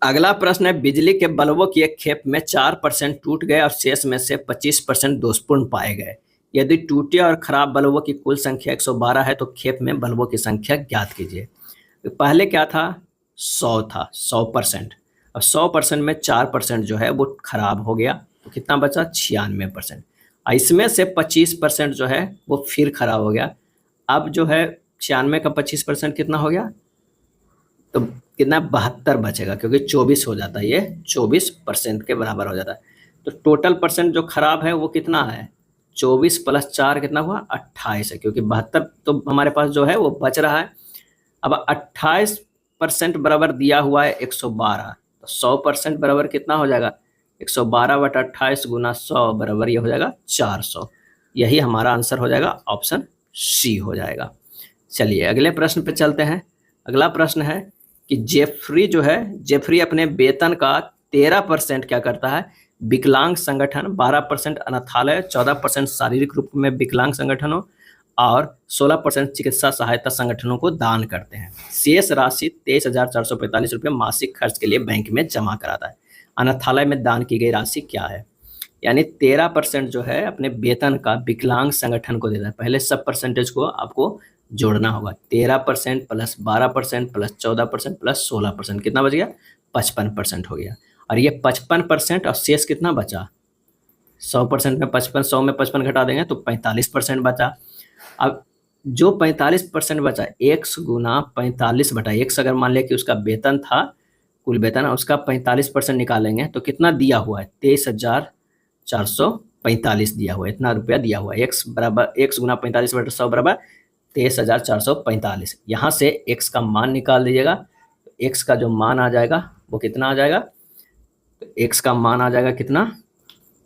Speaker 1: अगला प्रश्न है, बिजली के बल्बों की एक खेप में 4% टूट गए और शेष में से 25% दोषपूर्ण पाए गए। यदि टूटे और खराब बल्बों की कुल संख्या 112 है तो खेप में बल्बों की संख्या ज्ञात कीजिए। तो पहले क्या था? 100 था, 100%। और 100% में 4% जो है वो खराब हो गया, तो कितना बचा? 96%। इसमें से 25% जो है वो फिर खराब हो गया। अब जो है 96 का 25% कितना हो गया? तो कितना? 72 बचेगा, क्योंकि 24 हो जाता है, ये 24% के बराबर हो जाता है। तो टोटल परसेंट जो खराब है वो कितना है? 24 + 4 कितना हुआ? 28 है, क्योंकि 72 तो हमारे पास जो है वो बच रहा है। अब 28% बराबर दिया हुआ है 112, तो 100% बराबर कितना हो जाएगा? 112/28 गुना 100 बराबर ये हो जाएगा 400। यही हमारा आंसर हो जाएगा, ऑप्शन सी हो जाएगा। चलिए अगले प्रश्न पे चलते हैं। अगला प्रश्न है कि जेफरी जो है, जेफरी अपने वेतन का 13% क्या करता है? विकलांग संगठन, 12% अनाथालय, 14% शारीरिक रूप में विकलांग संगठनों और 16% चिकित्सा सहायता संगठनों को दान करते हैं। शेष राशि 23,445 रुपये मासिक खर्च के लिए बैंक में जमा कराता है। अनाथालय में दान की गई राशि क्या है? यानी 13% जो है अपने वेतन का विकलांग संगठन को देता है। पहले सब परसेंटेज को आपको जोड़ना होगा। 13% + 12% + 14% + 16% कितना बच गया? 55% हो गया। और ये 55% और शेष कितना बचा? 100% में 55, 100 में 55 घटा देंगे तो 45% बचा। अब जो 45% बचा, x गुना 45/x, अगर मान लिया कि उसका वेतन था, कुल वेतन उसका 45% निकालेंगे तो कितना दिया हुआ है? 23,445 दिया हुआ है, इतना रुपया दिया हुआ है। x बराबर, x गुना 45/100 बराबर 23,445। यहाँ से x का मान निकाल दीजिएगा, तो x का जो मान आ जाएगा वो कितना आ जाएगा? तो x का मान आ जाएगा कितना?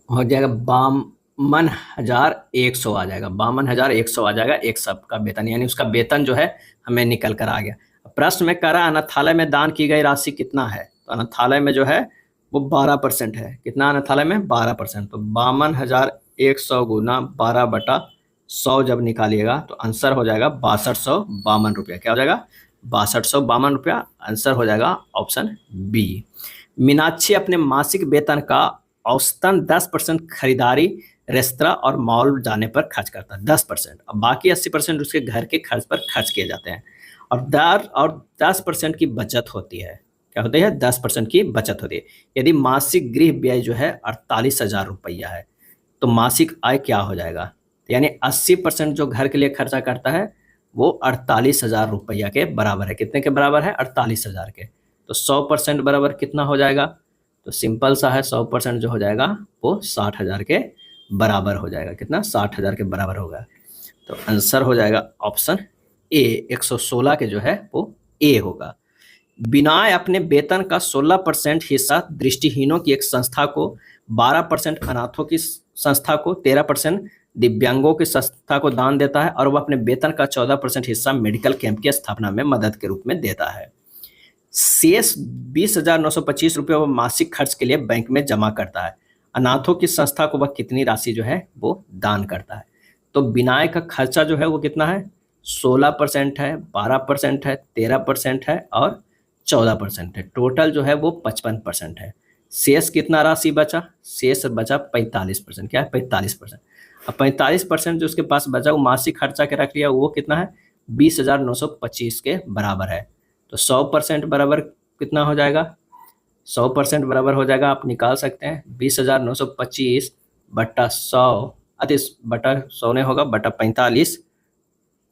Speaker 1: हो जाएगा 52,100 आ जाएगा, 52,100 आ जाएगा एक सब का वेतन, यानी उसका वेतन जो है हमें निकल कर आ गया। प्रश्न में कह रहा है अनाथालय में दान की गई राशि कितना है? तो अनाथालय में जो है वो 12% है। कितना अनाथालय में? 12%। तो 52,100 गुना 12/100 जब निकालिएगा तो आंसर हो जाएगा 6252 रुपया। क्या हो जाएगा? 6252 रुपया। आंसर हो जाएगा ऑप्शन बी। मीनाक्षी अपने मासिक वेतन का औसतन 10% खरीदारी, रेस्तरां और मॉल जाने पर खर्च करता है, 10%। अब बाकी 80% उसके घर के खर्च पर खर्च किए जाते हैं। और 10% की बचत होती है। क्या होती है? 10% की बचत होती है। यदि मासिक गृह व्यय जो है 48,000 रुपया है तो मासिक आय क्या हो जाएगा? यानी 80% जो घर के लिए खर्चा करता है वो 48,000 रुपया के बराबर है। कितने के बराबर है? 48,000 के। तो 100% बराबर कितना हो जाएगा? तो सिंपल सा है, 100% जो हो जाएगा वो 60,000 के बराबर हो जाएगा। कितना? 60,000 के बराबर होगा। तो आंसर हो जाएगा ऑप्शन ए, 116 के जो है वो ए होगा। बिनाय अपने वेतन का 16% हिस्सा दृष्टिहीनों की एक संस्था को, 12% अनाथों की संस्था को, 13% दिव्यांगों की संस्था को दान देता है और वह अपने वेतन का 14% हिस्सा मेडिकल कैंप की स्थापना में मदद के रूप में देता है। शेष 20,925 रुपये वह मासिक खर्च के लिए बैंक में जमा करता है। अनाथों की संस्था को वह कितनी राशि जो है वो दान करता है? तो बिनाय का खर्चा जो है वो कितना है? 16% है, 12% है, 13% है और 14% है। टोटल जो है वो 55% है। शेष कितना राशि बचा? शेष बचा 45%। क्या है? 45%। अब 45% जो उसके पास बचा वो मासिक खर्चा के रख लिया, वो कितना है? 20,925 के बराबर है। तो 100% बराबर कितना हो जाएगा? 100% बराबर हो जाएगा, आप निकाल सकते हैं, 20,925 बटा 100, अति बटा 100 नहीं होगा, बटा 45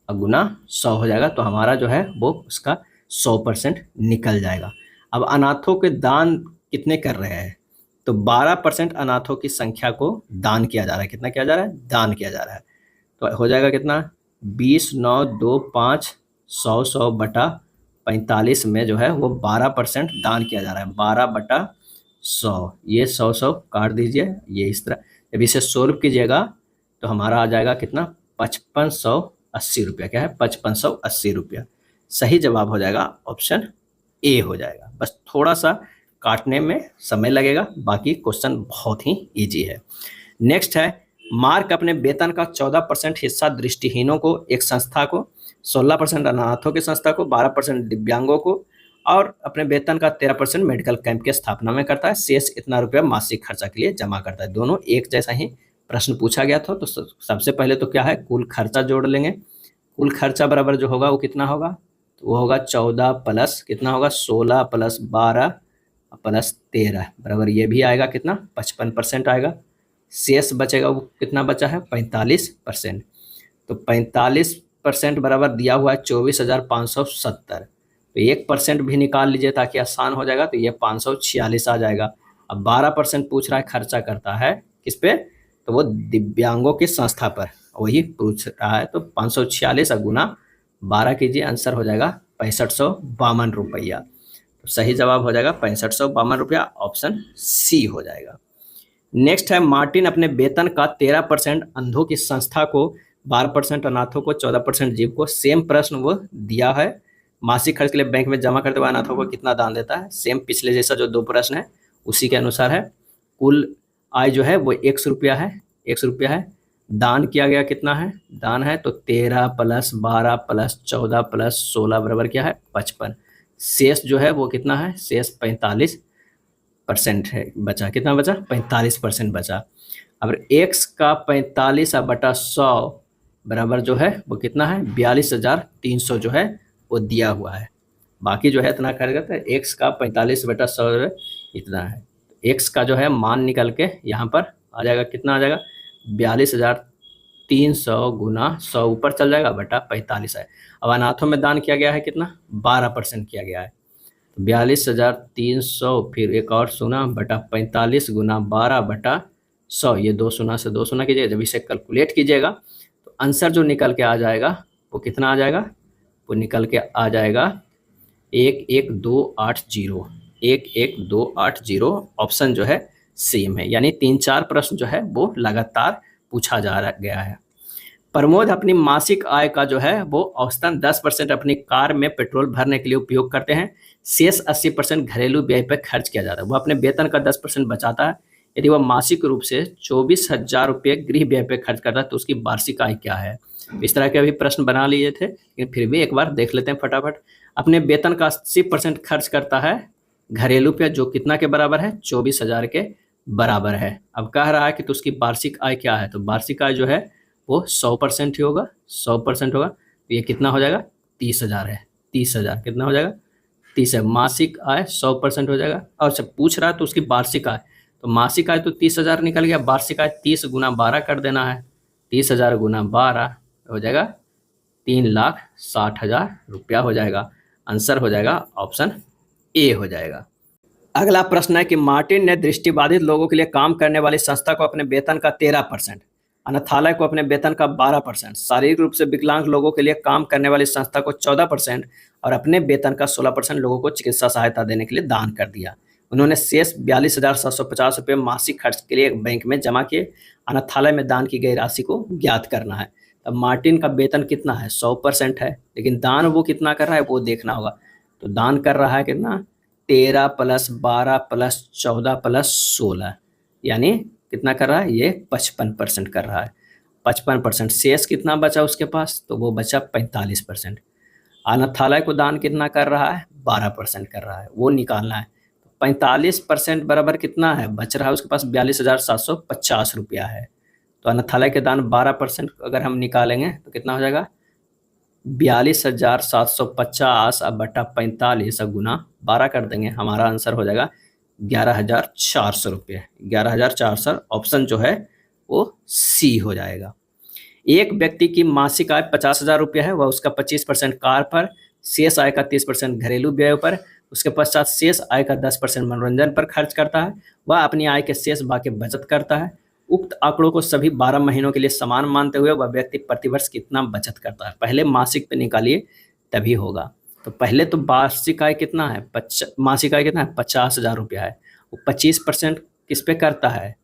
Speaker 1: गुना 100 हो जाएगा। तो हमारा जो है वो उसका 100% निकल जाएगा। अब अनाथों के दान कितने कर रहे हैं? तो 12% अनाथों की संख्या को दान किया जा रहा है। कितना किया जा रहा है? दान किया जा रहा है। तो हो जाएगा कितना? 20,925 100 बटा 45 में जो है वो 12% दान किया जा रहा है। 12/100 100, ये 100 काट दीजिए, ये इस तरह। जब इसे सोल्व कीजिएगा तो हमारा आ जाएगा कितना, 5580 रुपया। क्या है, 5580 रुपया। सही जवाब हो जाएगा ऑप्शन ए हो जाएगा। बस थोड़ा सा काटने में समय लगेगा, बाकी क्वेश्चन बहुत ही ईजी है। नेक्स्ट है, मार्क अपने वेतन का 14% हिस्सा दृष्टिहीनों को, एक संस्था को, 16% अनाथों की संस्था को, 12% दिव्यांगों को और अपने वेतन का 13% मेडिकल कैंप की स्थापना में करता है। शेष इतना रुपया मासिक खर्चा के लिए जमा करता है। दोनों एक जैसा ही प्रश्न पूछा गया था। तो सबसे पहले तो क्या है, कुल खर्चा जोड़ लेंगे। कुल खर्चा बराबर जो होगा वो कितना होगा, तो वो होगा 14 प्लस कितना होगा, 16 प्लस 12 प्लस 13 बराबर ये भी आएगा कितना, 55% आएगा। शेष बचेगा वो कितना बचा है, 45%। तो 45% बराबर दिया हुआ है 24,570। तो 1% भी निकाल लीजिए ताकि आसान हो जाएगा। तो ये 546 आ जाएगा। अब 12% पूछ रहा है खर्चा करता है किस पे, तो वो दिव्यांगों की संस्था पर वही पूछ रहा है। तो 546 गुना 12 कीजिए, आंसर हो जाएगा 6552 रुपया। तो सही जवाब हो जाएगा 6552 रुपया, ऑप्शन सी हो जाएगा। नेक्स्ट है, मार्टिन अपने वेतन का 13% अंधों की संस्था को, 12% अनाथों को, 14% जीव को। सेम प्रश्न वो दिया है, मासिक खर्च के लिए बैंक में जमा करते हुए अनाथों को कितना दान देता है। सेम पिछले जैसा जो दो प्रश्न है उसी के अनुसार है। कुल आय जो है वो 100 रुपया है, 100 रुपया है। दान किया गया कितना है, दान है तो 13 प्लस 12 प्लस 14 प्लस 16 बराबर क्या है, 55। शेष जो है वो कितना है, शेष 45% है बचा। कितना बचा, 45% बचा। अब x का 45 बटा 100 बराबर जो है वो कितना है, 42,300 जो है वो दिया हुआ है। बाकी जो है इतना करेगा तो x का 45 बटा 100 जो है इतना है। x का जो है मान निकल के यहाँ पर आ जाएगा, कितना आ जाएगा, 42,300 गुना 100 ऊपर चल जाएगा बटा 45 है। अब अनाथों में दान किया गया है कितना, 12% किया गया है। 42,300 फिर एक और शून्य बटा 45 गुना 12 बटा 100, ये 2 शून्य से 2 शून्य कीजिएगा। जब इसे कैलकुलेट कीजिएगा तो आंसर जो निकल के आ जाएगा वो कितना आ जाएगा, वो निकल के आ जाएगा 11280, 11280। ऑप्शन जो है सेम है, यानी 3-4 प्रश्न जो है वो लगातार पूछा जा गया है। प्रमोद अपनी मासिक आय का जो है वो औसतन 10% अपनी कार में पेट्रोल भरने के लिए उपयोग करते हैं। शेष 80% घरेलू व्यय पर खर्च किया जाता है। वो अपने वेतन का 10% बचाता है। यदि वह मासिक रूप से 24,000 रुपये गृह व्यय पर खर्च करता है तो उसकी वार्षिक आय क्या है। इस तरह के अभी प्रश्न बना लिए थे, लेकिन फिर भी एक बार देख लेते हैं फटाफट। अपने वेतन का 80% खर्च करता है घरेलू पे, जो कितना के बराबर है, 24,000 के बराबर है। अब कह रहा है कि तो उसकी वार्षिक आय क्या है, तो वार्षिक आय जो है वो 100% ही होगा, 100% होगा। तो ये कितना हो जाएगा, 30,000 है। 30,000 कितना हो जाएगा, 30 है। मासिक आय 100% हो जाएगा। और जब पूछ रहा है तो उसकी वार्षिक आय, तो मासिक आय तो 30,000 निकल गया, वार्षिक आय 30 गुना 12 कर देना है। 30,000 गुना 12 हो जाएगा 3,60,000 रुपया हो जाएगा। आंसर हो जाएगा ऑप्शन ए हो जाएगा। अगला प्रश्न है कि मार्टिन ने दृष्टिबाधित लोगों के लिए काम करने वाली संस्था को अपने वेतन का 13%, अनाथालय को अपने वेतन का 12%, शारीरिक रूप से विकलांग लोगों के लिए काम करने वाली संस्था को 14% और अपने वेतन का 16% लोगों को चिकित्सा सहायता देने के लिए दान कर दिया। उन्होंने शेष 42,750 रुपये मासिक खर्च के लिए बैंक में जमा किए। अनाथालय में दान की गई राशि को ज्ञात करना है। अब मार्टिन का वेतन कितना है, 100% है, लेकिन दान वो कितना कर रहा है वो देखना होगा। तो दान कर रहा है कितना, 13 प्लस 12 प्लस 14 प्लस 16, यानी कितना कर रहा है, ये 55% कर रहा है। 55%। शेष कितना बचा उसके पास, तो वो बचा 45%। अनाथालय को दान कितना कर रहा है, 12% कर रहा है, वो निकालना है। 45% बराबर कितना है, बच रहा है उसके पास 42,750 रुपया है। तो अनाथालय के दान 12% अगर हम निकालेंगे तो कितना हो जाएगा, 42,750 अब बटा 45 गुना 12 कर देंगे, हमारा आंसर हो जाएगा 11,400 रुपये। 11,400 ऑप्शन जो है वो सी हो जाएगा। एक व्यक्ति की मासिक आय 50,000 रुपया है, वह उसका 25% कार पर, शेष आय का 30% घरेलू व्यय पर, उसके पश्चात शेष आय का 10% मनोरंजन पर खर्च करता है। वह अपनी आय के शेष बाकी बचत करता है। उक्त आंकड़ों को सभी 12 महीनों के लिए समान मानते हुए वह व्यक्ति प्रतिवर्ष कितना बचत करता है। पहले मासिक पे निकालिए तभी होगा। तो पहले तो वार्षिक आय कितना है, मासिक आय कितना है, 50,000 रुपया है। वो 25% किस पे करता है,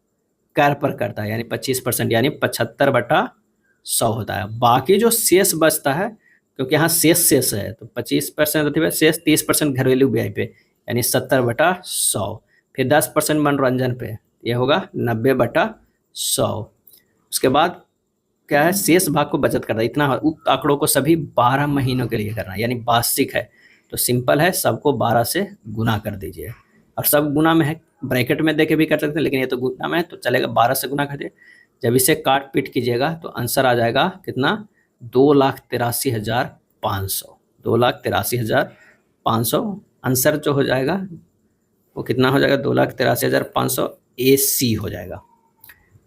Speaker 1: कर पर करता है, यानी 25% यानी 75/100 होता है। बाकी जो शेष बचता है, क्योंकि यहाँ शेष है तो 25% रहती है, शेष 30% घरेलू व्यय पे यानी 70/100। फिर 10% मनोरंजन पे, ये होगा 90/100। उसके बाद क्या है, शेष भाग को बचत करना, इतना उक्त आंकड़ों को सभी 12 महीनों के लिए करना, यानी वार्षिक है तो सिंपल है, सबको 12 से गुना कर दीजिए। और सब गुना में है, ब्रैकेट में देके भी कर सकते हैं, लेकिन ये तो गुना में है तो चलेगा, 12 से गुना कर दिए। जब इसे काट पीट कीजिएगा तो आंसर आ जाएगा कितना, 2,83,500। 2,83,500 आंसर जो हो जाएगा वो कितना हो जाएगा, 2,83,500 AC हो जाएगा।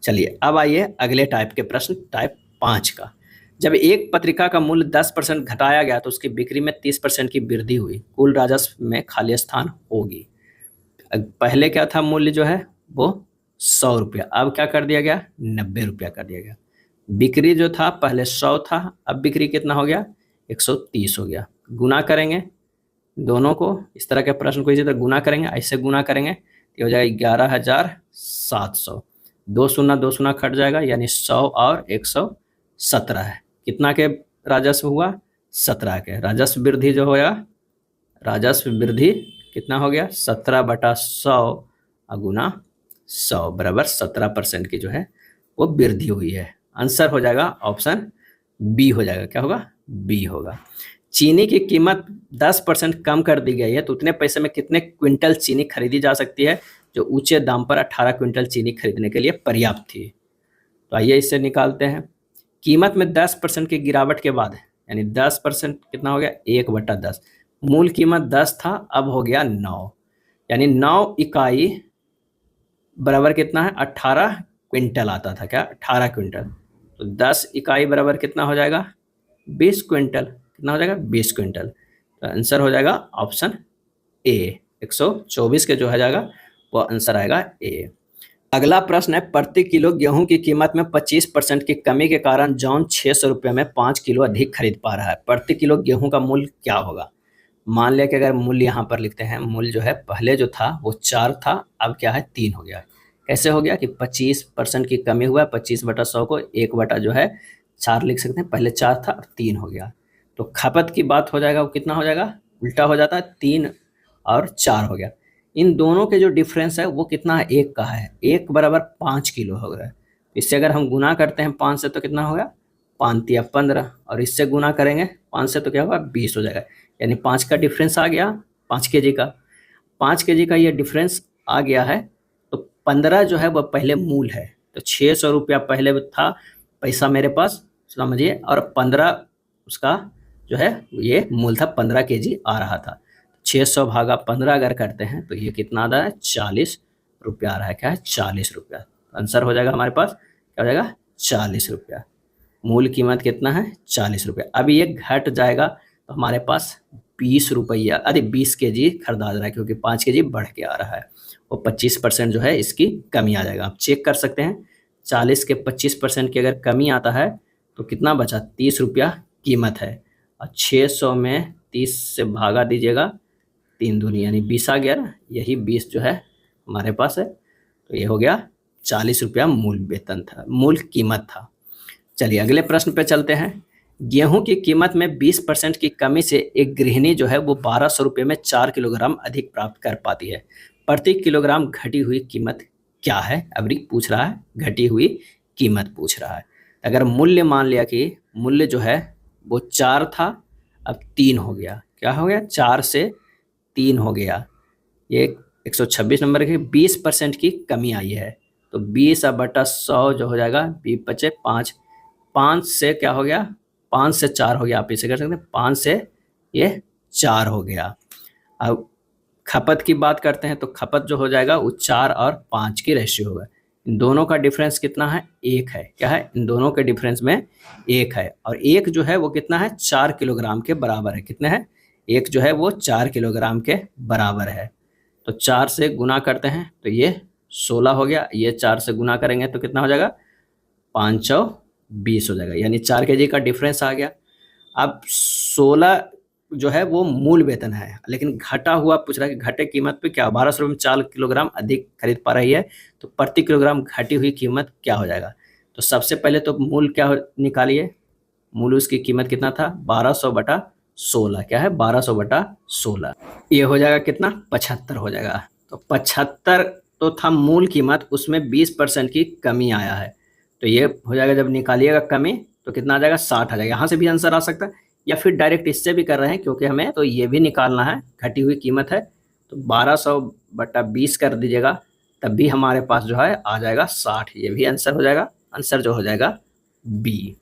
Speaker 1: चलिए अब आइए अगले टाइप के प्रश्न, टाइप 5 का। जब एक पत्रिका का मूल्य 10% घटाया गया तो उसकी बिक्री में 30% की वृद्धि हुई, कुल राजस्व में खाली स्थान होगी। पहले क्या था, मूल्य जो है वो 100 रुपया, अब क्या कर दिया गया, 90 रुपया कर दिया गया। बिक्री जो था पहले 100 था, अब बिक्री कितना हो गया, 130 हो गया। गुना करेंगे दोनों को, इस तरह के प्रश्न को इसी तरह गुना करेंगे, ऐसे गुना करेंगे तो हो जाएगा 11,700। 2 शून्य कट जाएगा, यानी 100 और 117 है। कितना के राजस्व हुआ, 17 के। राजस्व वृद्धि जो होगा, राजस्व वृद्धि कितना हो गया, 17/100 गुना 100 बराबर 17% की जो है वो वृद्धि हुई है। आंसर हो जाएगा ऑप्शन बी हो जाएगा। क्या होगा, बी होगा। चीनी की कीमत 10% कम कर दी गई है तो उतने पैसे में कितने क्विंटल चीनी खरीदी जा सकती है जो ऊंचे दाम पर 18 क्विंटल चीनी खरीदने के लिए पर्याप्त थी। तो आइए इसे निकालते हैं। कीमत में 10% की गिरावट के बाद, यानी 10% कितना हो गया, 1/10। मूल कीमत 10 था, अब हो गया 9, यानी 9 इकाई बराबर कितना है, 18 क्विंटल आता था। क्या, 18 क्विंटल। तो 10 इकाई बराबर कितना हो जाएगा, 20 क्विंटल। कितना हो जाएगा, 20 क्विंटल। तो आंसर हो जाएगा ऑप्शन ए, 124 के जो हो जाएगा वो आंसर आएगा ए। अगला प्रश्न है, प्रति किलो गेहूं की कीमत में 25% की कमी के कारण जॉन 600 रुपये में 5 किलो अधिक खरीद पा रहा है। प्रति किलो गेहूं का मूल्य क्या होगा। मान लिया कि अगर मूल्य यहाँ पर लिखते हैं, मूल्य जो है पहले जो था वो 4 था, अब क्या है 3 हो गया। कैसे हो गया कि 25% की कमी हुआ, 25/100 को 1 जो है 4 लिख सकते हैं, पहले 4 था अब 3 हो गया। तो खपत की बात हो जाएगा, वो कितना हो जाएगा, उल्टा हो जाता है, 3 और 4 हो गया। इन दोनों के जो डिफरेंस है वो कितना है, 1 का है। 1 बराबर 5 किलो हो गया। इससे अगर हम गुना करते हैं 5 से तो कितना होगा, 5 या 15, और इससे गुना करेंगे 5 से तो क्या होगा, 20 हो जाएगा। यानी 5 का डिफरेंस आ गया, 5 केजी का। 5 केजी का ये डिफरेंस आ गया है। तो 15 जो है वह पहले मूल है, तो 600 रुपया पहले था पैसा मेरे पास, समझिए, और 15 उसका जो है ये मूल था, 15 केजी आ रहा था। 600 भागा 15 अगर करते हैं तो ये कितना आ रहा है, 40 रुपया आ रहा है। क्या है, 40 रुपया। आंसर हो जाएगा हमारे पास, क्या हो जाएगा, 40 रुपया। मूल कीमत कितना है, 40 रुपया। अब ये घट जाएगा तो हमारे पास 20 रुपया, अरे 20 केजी खरीदा जा रहा है, क्योंकि 5 केजी बढ़ के आ रहा है। वो 25% जो है इसकी कमी आ जाएगा। आप चेक कर सकते हैं, 40 के 25% की अगर कमी आता है तो कितना बचा, 30 रुपया कीमत है। और 600 में 30 से भागा दीजिएगा, 3 दूनी यानी 20 आ गया ना, यही 20 जो है हमारे पास है। तो ये हो गया 40 रुपया मूल वेतन था, मूल कीमत था। चलिए अगले प्रश्न पे चलते हैं। गेहूं की कीमत में 20% की कमी से एक गृहिणी जो है वो 1200 रुपये में 4 किलोग्राम अधिक प्राप्त कर पाती है। प्रति किलोग्राम घटी हुई कीमत क्या है, अभी पूछ रहा है, घटी हुई कीमत पूछ रहा है। अगर मूल्य मान लिया कि मूल्य जो है वो 4 था, अब 3 हो गया। क्या हो गया, 4 से 3 हो गया। ये 126 नंबर की 20% की कमी आई है, तो 20/100 जो हो जाएगा, 20 × 5 से क्या हो गया, 5 से 4 हो गया। आप इसे कर सकते हैं, 5 से ये 4 हो गया। अब खपत की बात करते हैं तो खपत जो हो जाएगा वो 4 और 5 की रेशियो होगा। इन दोनों का डिफरेंस कितना है, 1 है। क्या है, इन दोनों के डिफरेंस में 1 है, और 1 जो है वो कितना है, 4 किलोग्राम के बराबर है। कितने है, 1 जो है वो 4 किलोग्राम के बराबर है। तो 4 से गुना करते हैं तो ये 16 हो गया, ये 4 से गुना करेंगे तो कितना हो जाएगा, 520 हो जाएगा, यानी 4 केजी का डिफरेंस आ गया। अब 16 जो है वो मूल वेतन है, लेकिन घटा हुआ पूछ रहा है कि घटे कीमत पे क्या 1200 रुपये में 4 किलोग्राम अधिक खरीद पा रही है, तो प्रति किलोग्राम घटी हुई कीमत क्या हो जाएगा। तो सबसे पहले तो मूल निकालिए। मूल उसकी कीमत कितना था 1200/16, क्या है 1200/16, ये हो जाएगा कितना 75 हो जाएगा। तो 75 तो था मूल कीमत, उसमें 20% की कमी आया है, तो ये हो जाएगा जब निकालिएगा कमी तो कितना आ जाएगा 60 आ जाएगा। यहाँ से भी आंसर आ सकता है या फिर डायरेक्ट इससे भी कर रहे हैं, क्योंकि हमें तो ये भी निकालना है, घटी हुई कीमत है, तो 1200/20 कर दीजिएगा, तब भी हमारे पास जो है आ जाएगा 60, ये भी आंसर हो जाएगा। आंसर जो हो जाएगा बी।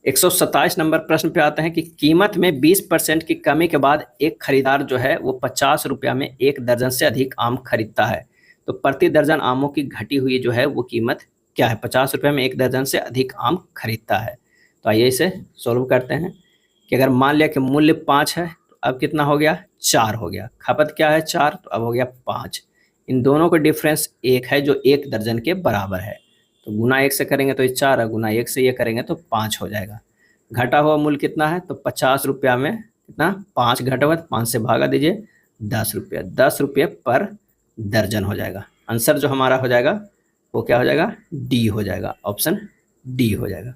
Speaker 1: 127 नंबर प्रश्न पे आते हैं कि कीमत में 20% की कमी के बाद एक खरीदार जो है वो 50 रुपया में 1 दर्जन से अधिक आम खरीदता है, तो प्रति दर्जन आमों की घटी हुई जो है वो कीमत क्या है। 50 रुपये में 1 दर्जन से अधिक आम खरीदता है। तो आइए इसे सोल्व करते हैं कि अगर मान लिया कि मूल्य 5 है तो अब कितना हो गया 4 हो गया, खपत क्या है 4, तो अब हो गया 5। इन दोनों का डिफरेंस 1 है जो 1 दर्जन के बराबर है, तो गुना 1 से करेंगे तो ये 4 है, गुना 1 से ये करेंगे तो 5 हो जाएगा। घटा हुआ मूल्य कितना है, तो 50 रुपया में कितना 5 घटा हुआ, 5 से भागा दीजिए 10 रुपया, 10 रुपये पर दर्जन हो जाएगा। आंसर जो हमारा हो जाएगा वो क्या हो जाएगा डी हो जाएगा, ऑप्शन डी हो जाएगा।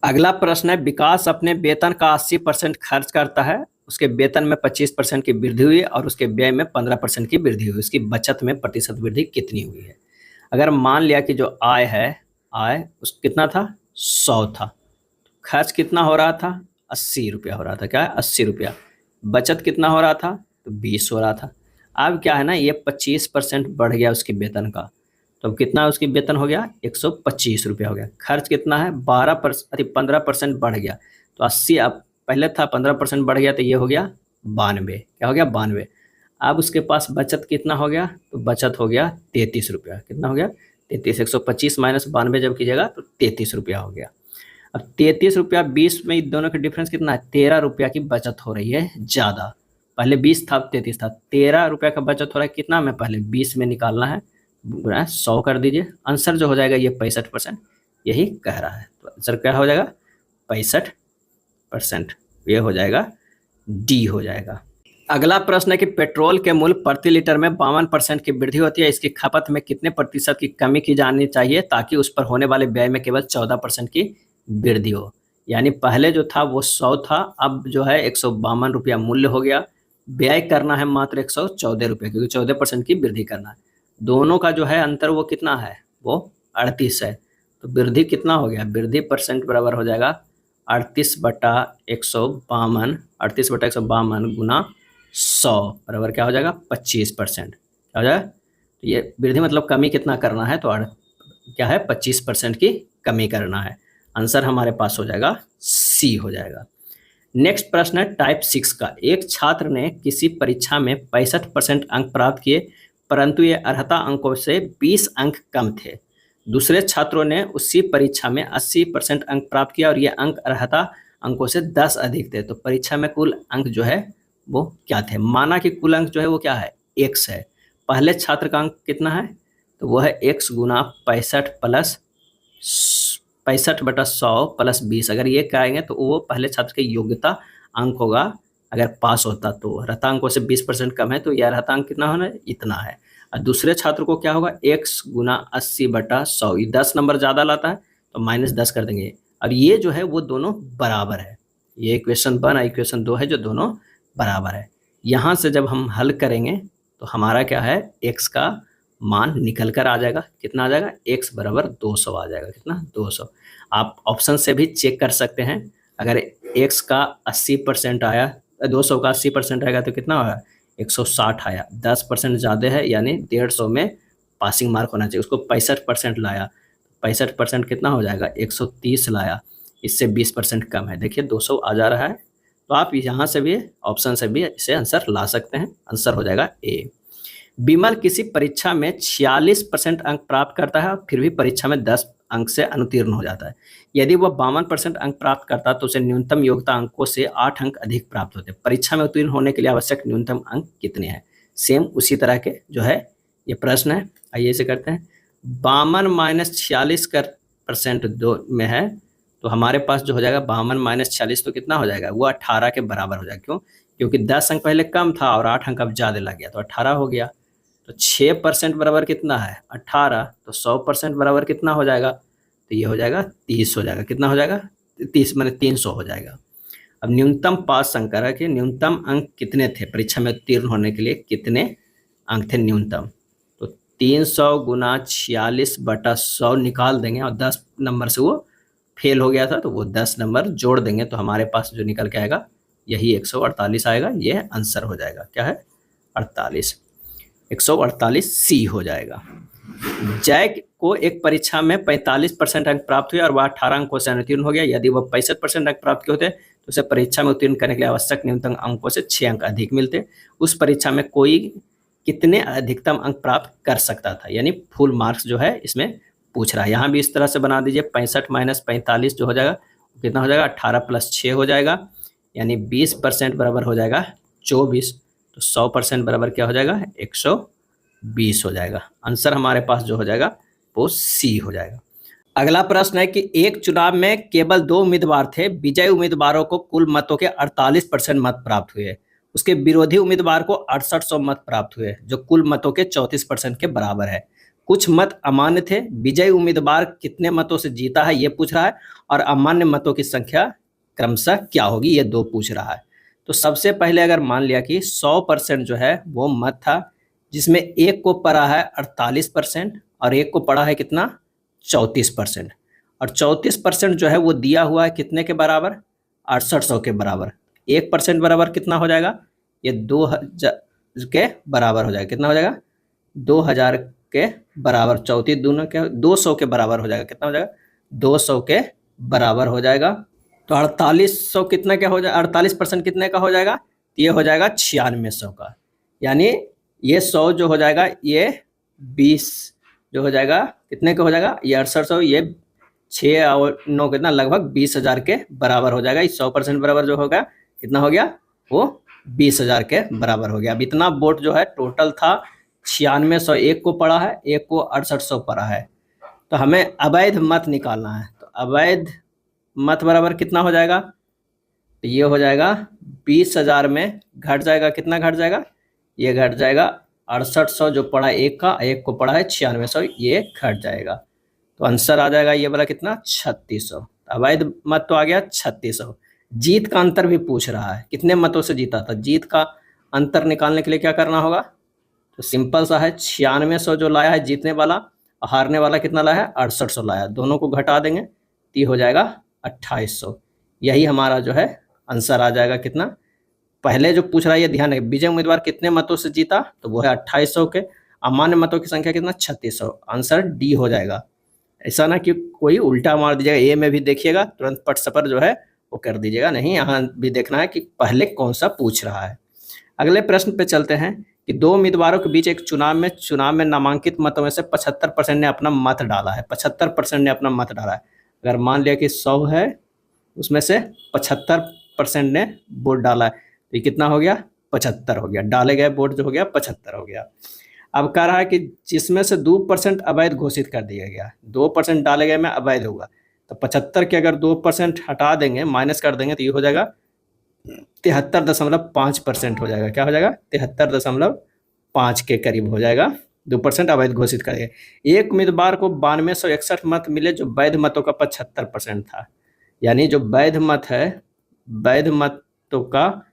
Speaker 1: अगला प्रश्न है, विकास अपने वेतन का 80% खर्च करता है, उसके वेतन में 25% की वृद्धि हुई और उसके व्यय में 15% की वृद्धि हुई, उसकी बचत में प्रतिशत वृद्धि कितनी हुई है। अगर मान लिया कि जो आय है, आय उस कितना था 100 था, खर्च कितना हो रहा था 80 रुपया हो रहा था, क्या है 80 रुपया, बचत कितना हो रहा था तो 20 हो रहा था। अब क्या है ना, ये 25% बढ़ गया उसके वेतन का, तो अब कितना उसकी वेतन हो गया 125 रुपया हो गया। खर्च कितना है 15% बढ़ गया, तो 80 अब पहले था 15% बढ़ गया, तो ये हो गया 92, क्या हो गया 92। अब उसके पास बचत कितना हो गया, तो बचत हो गया 33 रुपया, कितना हो गया 33, 125 माइनस 92 जब कीजिएगा तो 33 रुपया हो गया। अब 33 रुपया 20 में इन दोनों का डिफरेंस कितना है, 13 रुपया की बचत हो रही है ज़्यादा। पहले 20 था 33 था, 13 रुपया का बचत हो रहा है, कितना में पहले 20 में निकालना है, 100 कर दीजिए। आंसर जो हो जाएगा ये 65%, यही कह रहा है, तो आंसर क्या हो जाएगा 65%, ये हो जाएगा डी हो जाएगा। अगला प्रश्न है कि पेट्रोल के मूल्य प्रति लीटर में 52% की वृद्धि होती है, इसकी खपत में कितने प्रतिशत की कमी की जानी चाहिए ताकि उस पर होने वाले व्यय में केवल 14% की वृद्धि हो। यानी पहले जो था वो 100 था, अब जो है 152 रुपया मूल्य हो गया, व्यय करना है मात्र 114 रुपये, क्योंकि 14% की वृद्धि करना है। दोनों का जो है अंतर वो कितना है, वो 38 है, तो वृद्धि कितना हो गया, वृद्धि परसेंट बराबर हो जाएगा 38/152, 38/152 गुना 100 बराबर क्या हो जाएगा 25%, क्या हो जाएगा। तो ये वृद्धि मतलब कमी कितना करना है, तो क्या है 25% की कमी करना है। आंसर हमारे पास हो जाएगा सी हो जाएगा। नेक्स्ट प्रश्न है टाइप 6 का, एक छात्र ने किसी परीक्षा में 65% अंक प्राप्त किए, परंतु ये अर्हता अंकों से 20 अंक कम थे। दूसरे छात्रों ने उसी परीक्षा में 80% अंक प्राप्त किया और ये अंक अर्हता अंकों से 10 अधिक थे, तो परीक्षा में कुल अंक जो है वो क्या थे। माना कि कुल अंक जो है वो क्या है x है, पहले छात्र का अंक कितना है, तो वो है x गुना 65/100 प्लस 20। अगर ये कहेंगे तो वो पहले छात्र की योग्यता अंक होगा, अगर पास होता तो अर्हता अंकों से 20% कम है, तो यह अर्हता अंक कितना होना इतना है। और दूसरे छात्र को क्या होगा x गुना 80/100, ये 10 नंबर ज़्यादा लाता है तो -10 कर देंगे। अब ये जो है वो दोनों बराबर है, ये इक्वेशन 1 और इक्वेशन 2 है जो दोनों बराबर है। यहाँ से जब हम हल करेंगे तो हमारा क्या है x का मान निकल कर आ जाएगा, कितना आ जाएगा x बराबर 200 आ जाएगा, कितना 200। आप ऑप्शन से भी चेक कर सकते हैं, अगर x का 80% आया, 200 का 80% आएगा तो कितना होगा 160 आया, 10% ज़्यादा है यानी 150 में पासिंग मार्क होना चाहिए, उसको 65% लाया, 65% कितना हो जाएगा 130 लाया, इससे 20% कम है, देखिए 200 आ जा रहा है। तो आप यहाँ से भी ऑप्शन से भी इसे आंसर ला सकते हैं, आंसर हो जाएगा ए। विमल किसी परीक्षा में 46% अंक प्राप्त करता है, फिर भी परीक्षा में 10 अंक से अनुत्तीर्ण हो जाता है। यदि वह 52% अंक प्राप्त करता तो उसे न्यूनतम योग्यता अंकों से 8 अंक अधिक प्राप्त होते। परीक्षा में उत्तीर्ण होने के लिए आवश्यक न्यूनतम अंक कितने हैं। सेम उसी तरह के जो है ये प्रश्न है, आइए इसे करते हैं। 52 - 46% दो में है तो हमारे पास जो हो जाएगा 52 माइनस 46 तो कितना हो जाएगा, वो 18 के बराबर हो जाएगा। क्यों? क्योंकि 10 अंक पहले कम था और 8 अंक अब ज़्यादा लग गया तो 18 हो गया। तो 6% बराबर कितना है, 18। तो 100% बराबर कितना हो जाएगा, तो ये हो जाएगा 30 हो जाएगा। कितना हो जाएगा, 30 माने 300 हो जाएगा। अब न्यूनतम पास अंक है कि न्यूनतम अंक कितने थे परीक्षा में उत्तीर्ण होने के लिए, कितने अंक थे न्यूनतम। तो 300 गुना 46/100 निकाल देंगे और 10 नंबर से वो फेल हो गया था तो वो 10 नंबर जोड़ देंगे तो हमारे पास जो निकल के आएगा यही 148 आएगा। ये आंसर हो जाएगा, क्या है, 48। 148 सी हो जाएगा। जय को एक परीक्षा में 45% अंक प्राप्त हुए और वह 18 अंकों से अनुत्तीर्ण हो गया। यदि वह 65% अंक प्राप्त किए होते तो उसे परीक्षा में उत्तीर्ण करने के लिए आवश्यक न्यूनतम अंकों से 6 अंक अधिक मिलते। उस परीक्षा में कोई कितने अधिकतम अंक प्राप्त कर सकता था, यानी फुल मार्क्स जो है इसमें पूछ रहा है। यहाँ भी इस तरह से बना दीजिए, 65 माइनस 45 जो हो जाएगा कितना हो जाएगा, 18 प्लस 6 हो जाएगा, यानी 20% बराबर हो जाएगा 24। तो 100% बराबर क्या हो जाएगा, 120 हो जाएगा। आंसर हमारे पास जो हो जाएगा वो सी हो जाएगा। अगला प्रश्न है कि एक चुनाव में केवल 2 उम्मीदवार थे। विजयी उम्मीदवारों को कुल मतों के 48% मत प्राप्त हुए। उसके विरोधी उम्मीदवार को 6800 मत प्राप्त हुए, जो कुल मतों के 34% के बराबर है। कुछ मत अमान्य थे। विजयी उम्मीदवार कितने मतों से जीता है ये पूछ रहा है, और अमान्य मतों की संख्या क्रमशः क्या होगी ये दो पूछ रहा है। तो सबसे पहले अगर मान लिया कि 100% जो है वो मत था, जिसमें एक को पड़ा है 48% और एक को पड़ा है कितना, 34%। और 34% जो है वो दिया हुआ है कितने के बराबर, 6800 के बराबर। 1% बराबर कितना हो जाएगा, ये 2000 के बराबर हो जाएगा। कितना हो जाएगा, 2000 के बराबर। 34 दूना के 200 के बराबर हो जाएगा। कितना हो जाएगा, 200 के बराबर हो जाएगा। तो 4800 कितना क्या हो जाएगा, 48% कितने का हो जाएगा, ये हो जाएगा 9600 का। यानी ये 100 जो हो जाएगा ये 20 जो हो जाएगा कितने का हो जाएगा, ये 6800, ये 6 और 9 कितना, लगभग 20,000 के बराबर हो जाएगा। 100% बराबर जो होगा कितना हो गया, वो 20,000 के बराबर हो गया। अब इतना वोट जो है टोटल था 9600, एक को पड़ा है, एक को 6800 पड़ा है। तो हमें अवैध मत निकालना है। तो अवैध मत बराबर कितना हो जाएगा, तो ये हो जाएगा 20,000 में घट जाएगा, कितना घट जाएगा, ये घट जाएगा 6800 जो पड़ा एक का, एक को पड़ा है 9600, ये घट जाएगा। तो आंसर आ जाएगा ये वाला कितना, 3600। अवैध मत तो आ गया 3600। जीत का अंतर भी पूछ रहा है, कितने मतों से जीता था। जीत का अंतर निकालने के लिए क्या करना होगा, तो सिंपल सा है, 9600 जो लाया है जीतने वाला, और हारने वाला कितना लाया है, 6800 लाया, दोनों को घटा देंगे तो ये हो जाएगा 2800। यही हमारा जो है आंसर आ जाएगा। कितना, पहले जो पूछ रहा है ये ध्यान है, विजय उम्मीदवार कितने मतों से जीता, तो वो है 2800 के। अमान्य मतों की संख्या कितना, 3600। आंसर डी हो जाएगा। ऐसा ना कि कोई उल्टा मार दीजिएगा, ए में भी देखिएगा तुरंत पट सपर जो है वो कर दीजिएगा, नहीं, यहाँ भी देखना है कि पहले कौन सा पूछ रहा है। अगले प्रश्न पे चलते हैं कि दो उम्मीदवारों के बीच एक चुनाव में नामांकित मतों में से 75% ने अपना मत डाला है। 75% ने अपना मत डाला है। अगर मान लिया कि 100 है, उसमें से 75% ने वोट डाला है, तो ये कितना हो गया, 75 हो गया। डाले गए वोट जो हो गया 75 हो गया। अब कह रहा है कि जिसमें से 2% अवैध घोषित कर दिया गया, 2% डाले गए में अवैध होगा। तो 75 के अगर 2% हटा देंगे, माइनस कर देंगे, तो ये हो जाएगा 73.5% हो जाएगा। क्या हो जाएगा, 73.5 के करीब हो जाएगा। 2% अवैध घोषित कर दिया। एक उम्मीदवार को 9261 मत मिले जो वैध मतों का 75% था। यानी जो वैध मत है, वैध मतों का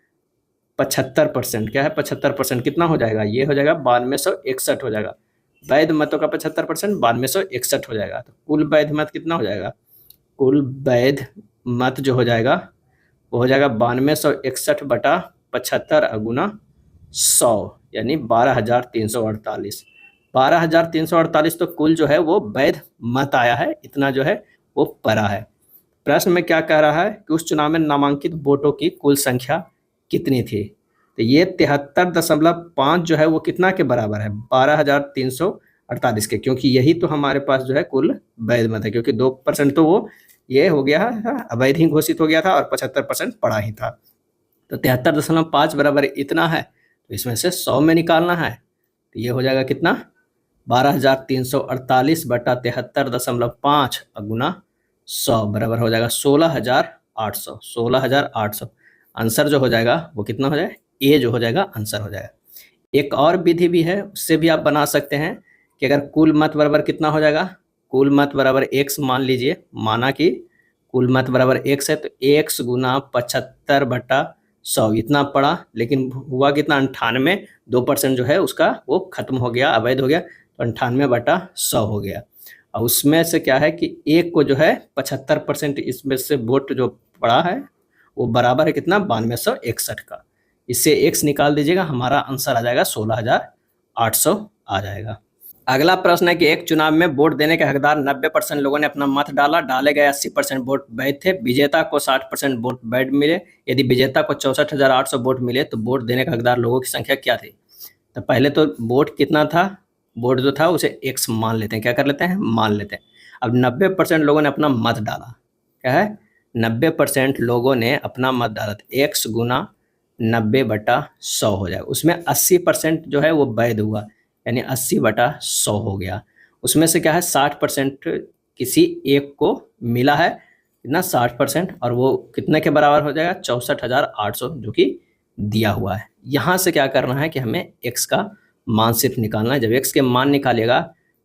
Speaker 1: 75%, क्या है 75%, कितना हो जाएगा, ये हो जाएगा 9261 हो जाएगा। वैध मतों का 75% 9261 हो जाएगा। तो कुल वैध मत कितना हो जाएगा, कुल वैध मत जो हो जाएगा वो हो जाएगा 9261/75 गुना 100, यानी 12,348। 12,348 तो कुल जो है वो वैध मत आया है, इतना जो है वो पड़ा है। प्रश्न में क्या कह रहा है कि उस चुनाव में नामांकित वोटों की कुल संख्या कितनी थी। तो ये 73.5 जो है वो कितना के बराबर है, 12,348 के, क्योंकि यही तो हमारे पास जो है कुल वैध मत है, क्योंकि 2% तो वो ये हो गया है, अवैध ही घोषित हो गया था, और 75% पड़ा ही था। तो 73.5 बराबर इतना है, तो इसमें से 100 में निकालना है, तो ये हो जाएगा कितना, 12,348/73.5 गुना 100 बराबर हो जाएगा 16,800, 16,800। आंसर जो हो जाएगा वो कितना हो जाएगा, ए जो हो जाएगा आंसर हो जाएगा। एक और विधि भी है, उससे भी आप बना सकते हैं कि अगर कुल मत बराबर कितना हो जाएगा, कुल मत बराबर x मान लीजिए, माना कि कुल मत बराबर x है, तो x गुना 75/100 इतना पड़ा, लेकिन हुआ कितना 98, 2% जो है उसका वो खत्म हो गया, अवैध हो गया, तो 98/100 हो गया। और उसमें से क्या है कि एक को जो है 75% इसमें से वोट जो पड़ा है वो बराबर है कितना, 9261 का। इससे x निकाल दीजिएगा, हमारा आंसर आ जाएगा 16,800 आ जाएगा। अगला प्रश्न है कि एक चुनाव में वोट देने के हकदार 90% लोगों ने अपना मत डाला, डाले गए 80% वोट वैध थे, विजेता को 60% वोट वैध मिले। यदि विजेता को 64,800 वोट मिले तो वोट देने के हकदार लोगों की संख्या क्या थी। तो पहले तो वोट कितना था, वोट जो था उसे x मान लेते हैं, क्या कर लेते हैं, मान लेते हैं। अब 90% लोगों ने अपना मत डाला, क्या है, 90% लोगों ने अपना मत डाला, तो x गुना 90/100 हो जाएगा। उसमें 80% जो है वो वैध हुआ, यानी 80/100 हो गया। उसमें से क्या है 60% किसी एक को मिला है, कितना 60%, और वो कितने के बराबर हो जाएगा, 64,800 जो कि दिया हुआ है। यहाँ से क्या करना है कि हमें x का मान सिर्फ निकालना है। जब x के मान निकालेगा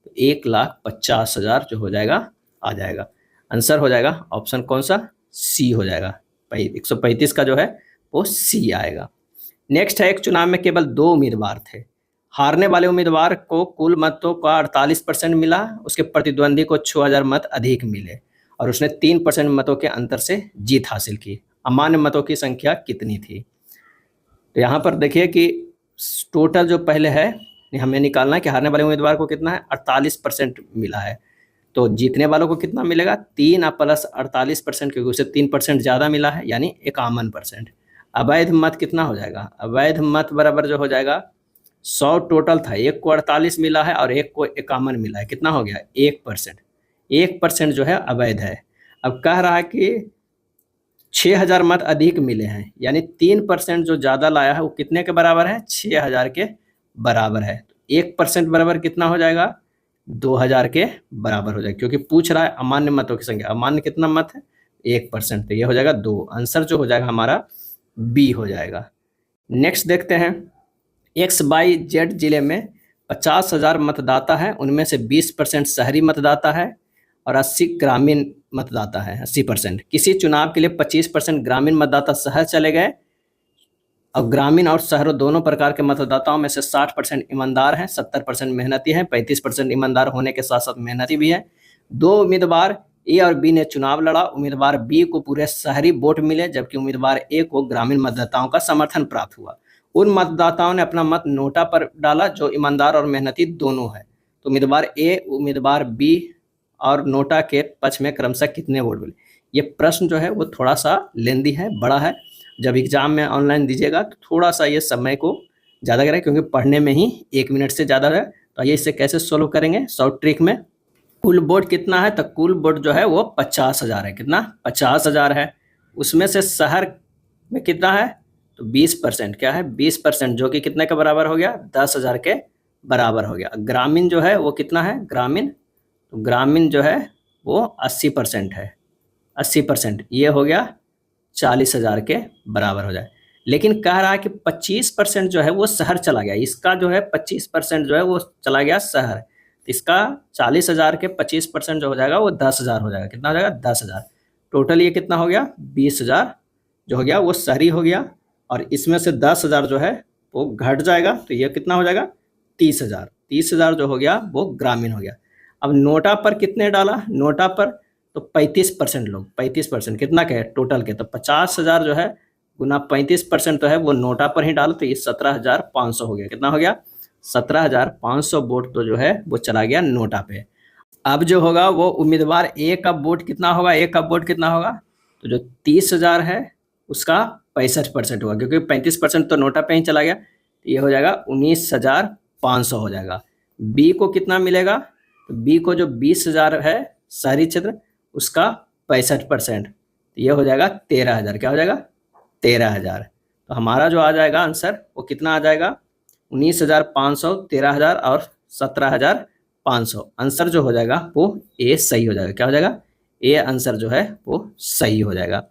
Speaker 1: तो 1,50,000 जो हो जाएगा आ जाएगा। आंसर हो जाएगा ऑप्शन कौन सा, सी हो जाएगा। 135 का जो है वो सी आएगा। नेक्स्ट है, एक चुनाव में केवल 2 उम्मीदवार थे। हारने वाले उम्मीदवार को कुल मतों का 48% मिला, उसके प्रतिद्वंदी को 6,000 मत अधिक मिले और उसने 3% मतों के अंतर से जीत हासिल की। अमान्य मतों की संख्या कितनी थी। तो यहाँ पर देखिए कि टोटल जो पहले है हमें निकालना है कि हारने वाले उम्मीदवार को कितना है, 48% मिला है, तो जीतने वालों को कितना मिलेगा, 3 प्लस 48%, क्योंकि उसे 3% ज़्यादा मिला है, यानी 51%। अवैध मत कितना हो जाएगा, अवैध मत बराबर जो हो जाएगा 100 टोटल था, एक को 48 मिला है और एक को 51 मिला है, कितना हो गया 1%। 1% जो है अवैध है। अब कह रहा है कि 6,000 मत अधिक मिले हैं, यानी 3% जो ज़्यादा लाया है वो कितने के बराबर है, 6,000 के बराबर है। 1% बराबर कितना हो जाएगा, 2,000 के बराबर हो जाएगा, क्योंकि पूछ रहा है अमान्य मतों की संख्या। अमान्य कितना मत है, 1%, तो ये हो जाएगा 2। आंसर जो हो जाएगा हमारा बी हो जाएगा। नेक्स्ट देखते हैं, XYZ जिले में 50,000 मतदाता है, उनमें से 20% शहरी मतदाता है और 80 ग्रामीण मतदाता है, 80%। किसी चुनाव के लिए 25% ग्रामीण मतदाता शहर चले गए और ग्रामीण और शहरों दोनों प्रकार के मतदाताओं में से 60% ईमानदार हैं, 70% मेहनती हैं, 35% ईमानदार होने के साथ साथ मेहनती भी हैं। 2 उम्मीदवार ए और बी ने चुनाव लड़ा। उम्मीदवार बी को पूरे शहरी वोट मिले, जबकि उम्मीदवार ए को ग्रामीण मतदाताओं का समर्थन प्राप्त हुआ। उन मतदाताओं ने अपना मत नोटा पर डाला जो ईमानदार और मेहनती दोनों है। तो उम्मीदवार ए, उम्मीदवार बी और नोटा के पक्ष में क्रमशः कितने वोट मिले। ये प्रश्न जो है वो थोड़ा सा लेंदी है, बड़ा है। जब एग्जाम में ऑनलाइन दीजिएगा तो थोड़ा सा ये समय को ज़्यादा करें, क्योंकि पढ़ने में ही 1 मिनट से ज़्यादा है। तो ये इसे कैसे सोल्व करेंगे, शॉर्ट ट्रिक में। कुल वोट कितना है, तो कुल वोट जो है वो 50,000 है। कितना, 50,000 है। उसमें से शहर में कितना है, तो 20%, क्या है 20%, जो कि कितने के बराबर हो गया, 10,000 के बराबर हो गया। ग्रामीण जो है वो कितना है, ग्रामीण, तो ग्रामीण जो है वो 80% है, 80%, ये हो गया 40,000 के बराबर हो जाए। लेकिन कह रहा है कि 25% जो है वो शहर चला गया। इसका जो है 25% जो है वो चला गया शहर। इसका 40,000 के 25% जो हो जाएगा वो 10,000 हो जाएगा। कितना हो जाएगा, 10,000। टोटल ये कितना हो गया, 20,000 जो हो गया वो शहरी हो गया, और इसमें से 10,000 जो है वो घट जाएगा, तो ये कितना हो जाएगा, 30,000। 30,000 जो हो गया वो ग्रामीण हो गया। अब नोटा पर कितने डाला, नोटा पर तो 35% लोग, 35% कितना के टोटल के, तो 50,000 जो है गुना 35% तो है वो नोटा पर ही डालो, तो ये 17,500 हो गया। कितना हो गया, 17,500 वोट तो जो है वो चला गया नोटा पे। अब जो होगा वो उम्मीदवार ए का वोट कितना होगा, ए का वोट कितना होगा, तो जो 30,000 है उसका 65% होगा, क्योंकि 35% तो नोटा पे ही चला गया, तो ये हो जाएगा 19,500 हो जाएगा। बी को कितना मिलेगा, तो बी को जो 20,000 है शहरी क्षेत्र उसका 65%, तो ये हो जाएगा 13,000। क्या हो जाएगा, 13,000। तो हमारा जो आ जाएगा आंसर वो कितना आ जाएगा, 19,500, 13,000 और 17,500। आंसर जो हो जाएगा वो ए सही हो जाएगा। क्या हो जाएगा, ये आंसर जो है वो सही हो जाएगा।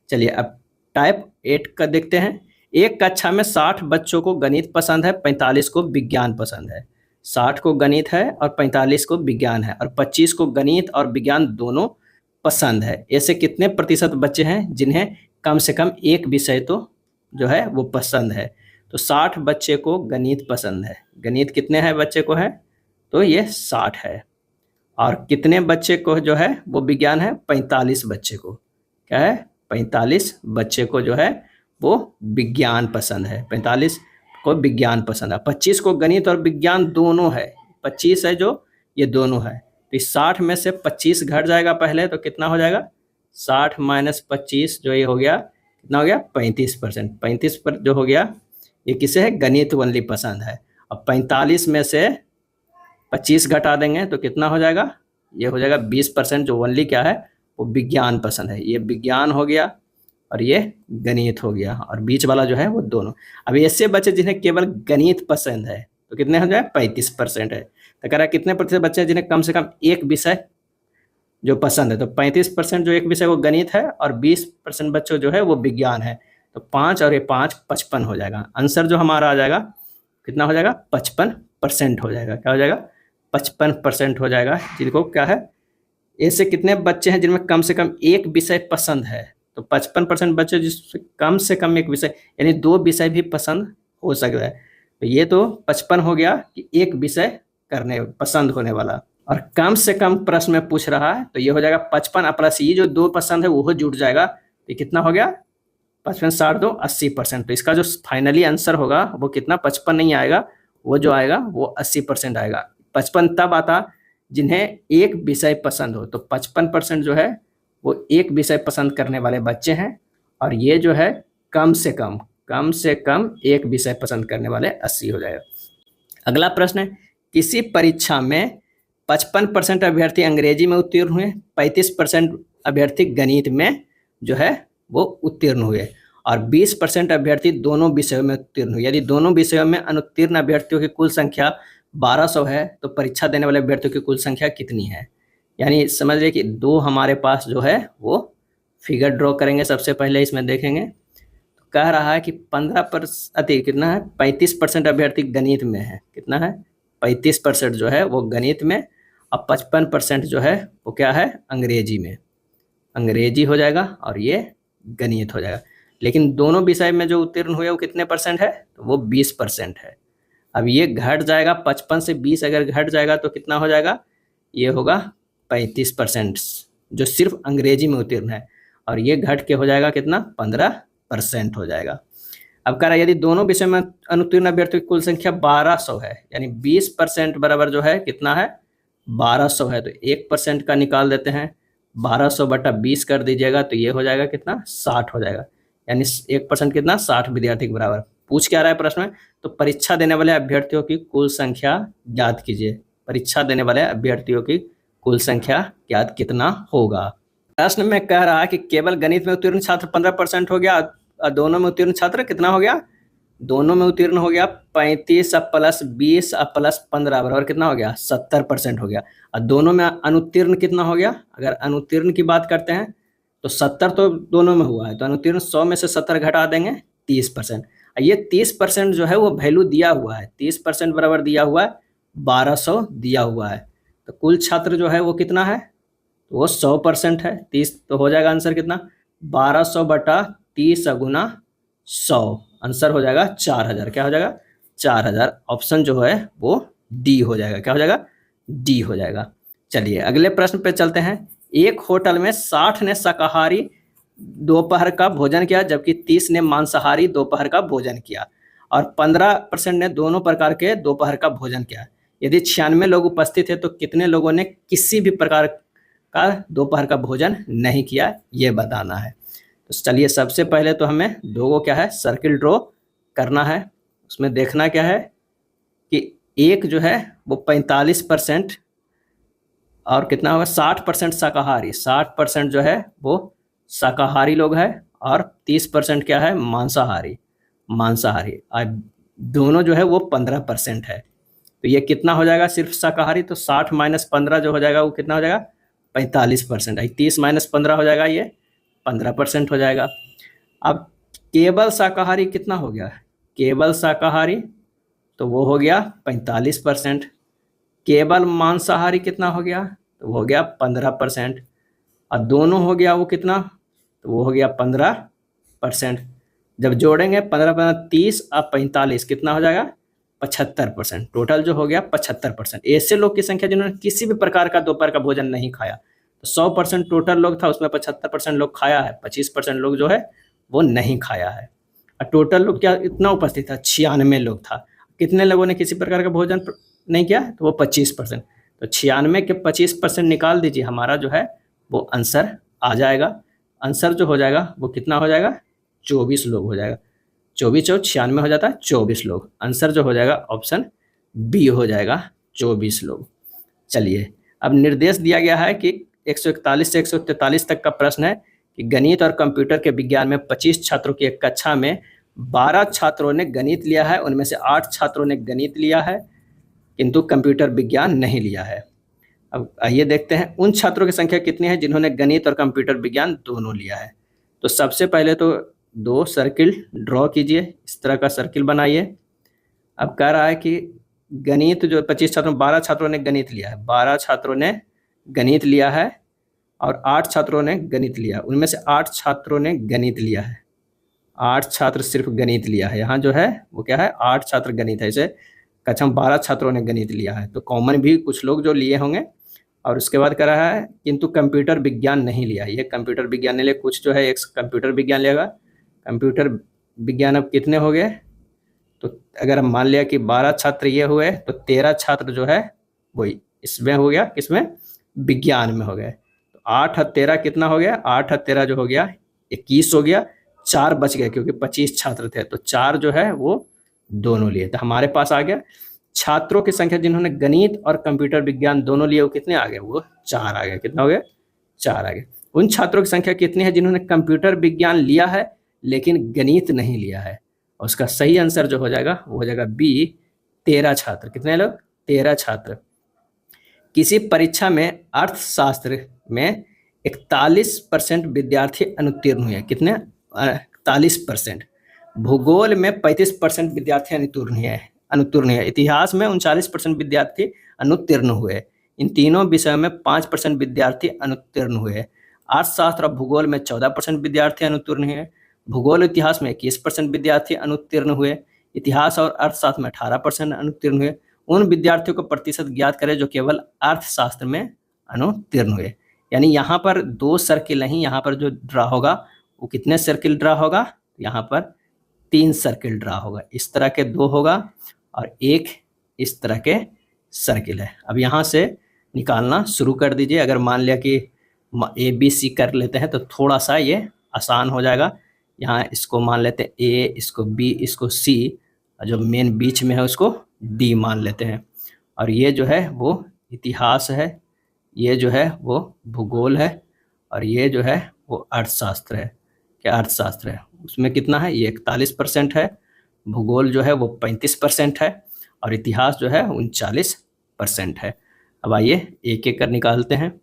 Speaker 1: चलिए अब टाइप 8 का देखते हैं। एक कक्षा में 60 बच्चों को गणित पसंद है, 45 को विज्ञान पसंद है। 60 को गणित है और 45 को विज्ञान है, और 25 को गणित और विज्ञान दोनों पसंद है। ऐसे कितने प्रतिशत बच्चे हैं जिन्हें कम से कम एक विषय तो जो है वो पसंद है? तो 60 बच्चे को गणित पसंद है। गणित कितने हैं बच्चे को है? तो ये 60 है। और कितने बच्चे को जो है वो विज्ञान है? 45 बच्चे को। क्या है? 45 बच्चे को जो है वो विज्ञान पसंद है। 45 को विज्ञान पसंद है। 25 को गणित और विज्ञान दोनों है। 25 है जो, ये दोनों है। तो इस 60 में से 25 घट जाएगा पहले, तो कितना हो जाएगा? 60 माइनस 25 जो ये हो गया, कितना हो गया? 35%। 35 पर जो हो गया, ये किसे है? गणित ओनली पसंद है। अब 45 में से 25 घटा देंगे तो कितना हो जाएगा? ये हो जाएगा 20%, जो ओनली क्या है वो विज्ञान पसंद है। ये विज्ञान हो गया और ये गणित हो गया, और बीच वाला जो है वो दोनों। अब ऐसे बच्चे जिन्हें केवल गणित पसंद है तो कितने हो जाए? 35% है। तो कह रहा है कितने प्रतिशत बच्चे हैं जिन्हें कम से कम एक विषय जो पसंद है? तो 35% जो एक विषय वो गणित है, और 20% बच्चों जो है वो विज्ञान है। तो 5 और ये 5 55 हो जाएगा। आंसर जो हमारा आ जाएगा कितना हो जाएगा? 55% हो जाएगा। क्या हो जाएगा? 55% हो जाएगा। जिनको क्या है, ऐसे कितने बच्चे हैं जिनमें कम से कम एक विषय पसंद है? तो 55% बच्चे जिससे कम से कम एक विषय, यानी 2 विषय भी पसंद हो सकता है। तो ये तो 55 हो गया कि एक विषय करने पसंद होने वाला। और कम से कम प्रश्न में पूछ रहा है, तो ये हो जाएगा 55 प्लस ये जो 2 पसंद है वो जुड़ जाएगा। तो कितना हो गया? 55 60 2 80%। तो इसका जो फाइनली आंसर होगा वो कितना? 55 नहीं आएगा, वो जो आएगा वो 80% आएगा। 55 तब आता जिन्हें एक विषय पसंद हो। तो 55% जो है वो एक विषय पसंद करने वाले बच्चे हैं, और ये जो है कम से कम एक विषय पसंद करने वाले 80 हो जाएगा। अगला प्रश्न है, किसी परीक्षा में 55% अभ्यर्थी अंग्रेजी में उत्तीर्ण हुए, 35% अभ्यर्थी गणित में जो है वो उत्तीर्ण हुए, और 20% अभ्यर्थी दोनों विषयों में उत्तीर्ण हुए। यदि दोनों विषयों में अनुत्तीर्ण अभ्यर्थियों की कुल संख्या 1200 है तो परीक्षा देने वाले अभ्यर्थियों की कुल संख्या कितनी है? यानी समझ लीजिए कि दो हमारे पास जो है वो फिगर ड्रॉ करेंगे। सबसे पहले इसमें देखेंगे तो कह रहा है कि 15% कितना है? 35% अभ्यर्थी गणित में है। कितना है? 35% जो है वो गणित में, और 55% जो है वो क्या है? अंग्रेजी में। अंग्रेजी हो जाएगा और ये गणित हो जाएगा। लेकिन दोनों विषय में जो उत्तीर्ण हुए वो कितने परसेंट है? तो वो 20% है। अब ये घट जाएगा, 55 से 20 अगर घट जाएगा तो कितना हो जाएगा? ये होगा 35% जो सिर्फ अंग्रेजी में उत्तीर्ण है, और ये घट के हो जाएगा कितना? 15% हो जाएगा। अब कह रहा है यदि दोनों विषय में अनुत्तीर्ण अभ्यर्थियों की कुल संख्या 1200 है, यानी 20% बराबर जो है कितना है? 1200 है। तो 1% का निकाल देते हैं, 1200 बटा 20 कर दीजिएगा तो ये हो जाएगा कितना? 60 हो जाएगा। यानी 1% कितना? 60 विद्यार्थी के बराबर। पूछ क्या रहा है प्रश्न में? तो परीक्षा देने वाले अभ्यर्थियों की कुल संख्या ज्ञात कीजिए। परीक्षा देने वाले अभ्यर्थियों की कुल संख्या ज्ञात कितना होगा? प्रश्न में कह रहा है कि केवल गणित में उत्तीर्ण छात्र 15% हो गया, और दोनों में उत्तीर्ण छात्र कितना हो गया? दोनों में उत्तीर्ण हो गया 35 प्लस 20 प्लस 15 बराबर कितना हो गया? 70% हो गया। और दोनों में अनुत्तीर्ण कितना हो गया? अगर अनुत्तीर्ण की बात करते हैं तो 70 तो दोनों में हुआ है, तो अनुत्तीर्ण 100 में से 70 घटा देंगे 30%। ये 30% जो है वो वैल्यू दिया हुआ है। 30% बराबर दिया हुआ है 1200 दिया हुआ है। तो कुल छात्र जो है वो कितना है? तो वो 100% है। 30 तो हो जाएगा आंसर कितना? 1200 बटा 30 गुना 100, आंसर हो जाएगा 4000। क्या हो जाएगा? 4000। ऑप्शन जो है वो डी हो जाएगा। क्या हो जाएगा? डी हो जाएगा। चलिए अगले प्रश्न पे चलते हैं। एक होटल में 60 ने शाकाहारी दोपहर का भोजन किया, जबकि 30 ने मांसाहारी दोपहर का भोजन किया, और 15% ने दोनों प्रकार के दोपहर का भोजन किया। यदि 96 लोग उपस्थित थे तो कितने लोगों ने किसी भी प्रकार का दोपहर का भोजन नहीं किया, ये बताना है। तो चलिए सबसे पहले तो हमें दो को क्या है? सर्किल ड्रॉ करना है। उसमें देखना क्या है कि एक जो है वो 45% और कितना होगा? 60% शाकाहारी। 60% जो है वो शाकाहारी लोग हैं, और 30% क्या है? मांसाहारी। और दोनों जो है वो 15% है। तो ये कितना हो जाएगा? सिर्फ शाकाहारी। तो 60 माइनस 15 जो हो जाएगा वो कितना हो जाएगा? 45%। 30 - 15 हो जाएगा, ये 15% हो जाएगा। अब केवल शाकाहारी कितना हो गया? केवल शाकाहारी तो वो हो गया 45%। केवल मांसाहारी कितना हो गया? तो वो हो गया 15%। और दोनों हो गया वो कितना? तो वो हो गया 15%। जब जोड़ेंगे 15 - 15 30 और 45 कितना हो जाएगा? 75%। टोटल जो हो गया 75%। ऐसे लोग की संख्या जिन्होंने किसी भी प्रकार का दोपहर का भोजन नहीं खाया। तो 100% टोटल लोग था, उसमें 75% लोग खाया है, 25% लोग जो है वो नहीं खाया है। और टोटल लोग क्या इतना उपस्थित था? 96 लोग था। कितने लोगों ने किसी प्रकार का भोजन नहीं किया? तो वो 25%। तो 96 के 25% निकाल दीजिए, हमारा जो है वो आंसर आ जाएगा। आंसर जो हो जाएगा वो कितना हो जाएगा? 24 लोग हो जाएगा। 24 और 96 हो जाता है 24 लोग। आंसर जो हो जाएगा ऑप्शन बी हो जाएगा, 24 लोग। चलिए, अब निर्देश दिया गया है कि 141 से 143 तक का प्रश्न है कि गणित और कंप्यूटर के विज्ञान में 25 छात्रों की एक कक्षा में 12 छात्रों ने गणित लिया है, उनमें से 8 छात्रों ने गणित लिया है किंतु कंप्यूटर विज्ञान नहीं लिया है। अब आइए देखते हैं उन छात्रों की संख्या कितनी है जिन्होंने गणित और कंप्यूटर विज्ञान दोनों लिया है। तो सबसे पहले तो 2 सर्किल ड्रॉ कीजिए, इस तरह का सर्किल बनाइए। अब कह रहा है कि गणित जो 25 छात्रों 12 छात्रों ने गणित लिया है, 12 छात्रों ने गणित लिया है और 8 छात्रों ने गणित लिया, उनमें से 8 छात्रों ने गणित लिया है। 8 छात्र सिर्फ गणित लिया है, यहाँ जो है वो क्या है? 8 छात्र गणित है। इसे कक्षा में 12 छात्रों ने गणित लिया है, तो कॉमन भी कुछ लोग जो लिए होंगे। और उसके बाद कह रहा है किंतु कंप्यूटर विज्ञान नहीं लिया है। ये कंप्यूटर विज्ञान ने लिए, कुछ जो है एक कंप्यूटर विज्ञान लेगा। कंप्यूटर विज्ञान अब कितने हो गए? तो अगर हम मान लिया कि 12 छात्र ये हुए तो 13 छात्र जो है वही इसमें हो गया, किसमें? विज्ञान में हो गए। तो 8 और 13 कितना हो गया? 8 और 13 जो हो गया 21 हो गया। 4 बच गए क्योंकि 25 छात्र थे, तो 4 जो है वो दोनों लिए। तो हमारे पास आ गया छात्रों की संख्या जिन्होंने गणित और कंप्यूटर विज्ञान दोनों लिए, वो कितने आ गए? वो 4 आ गए। कितना हो गया? 4 आ गए। उन छात्रों की संख्या कितनी है जिन्होंने कंप्यूटर विज्ञान लिया है लेकिन गणित नहीं लिया है? और उसका सही आंसर जो हो जाएगा वो हो जाएगा बी, 13 छात्र। कितने लोग? 13 छात्र। किसी परीक्षा में अर्थशास्त्र में 41% विद्यार्थी अनुत्तीर्ण हुए। कितने? 41%। भूगोल में 35% विद्यार्थी अनुत्तीर्ण हुए। इतिहास में 39% विद्यार्थी अनुत्तीर्ण हुए। इन तीनों विषयों में 5% विद्यार्थी अनुत्तीर्ण हुए। अर्थशास्त्र और भूगोल में 14% विद्यार्थी अनुत्तीर्ण हुए। भूगोल इतिहास में 21% विद्यार्थी अनुत्तीर्ण हुए। इतिहास और अर्थशास्त्र में 18% अनुत्तीर्ण हुए। उन विद्यार्थियों को प्रतिशत ज्ञात करें जो केवल अर्थशास्त्र में अनुत्तीर्ण हुए। यानी यहाँ पर 2 सर्किल नहीं, यहाँ पर जो ड्रा होगा वो कितने सर्किल ड्रा होगा? यहाँ पर 3 सर्किल ड्रा होगा। इस तरह के 2 होगा और एक इस तरह के सर्किल है। अब यहाँ से निकालना शुरू कर दीजिए। अगर मान लिया कि ABC कर लेते हैं तो थोड़ा सा ये आसान हो जाएगा। यहाँ इसको मान लेते हैं A, इसको B, इसको C, और जो मेन बीच में है उसको D मान लेते हैं। और ये जो है वो इतिहास है, ये जो है वो भूगोल है, और ये जो है वो अर्थशास्त्र है। क्या अर्थशास्त्र है? उसमें कितना है? ये 41% है। भूगोल जो है वो 35% है और इतिहास जो है 39% है। अब आइए एक एक कर निकालते हैं।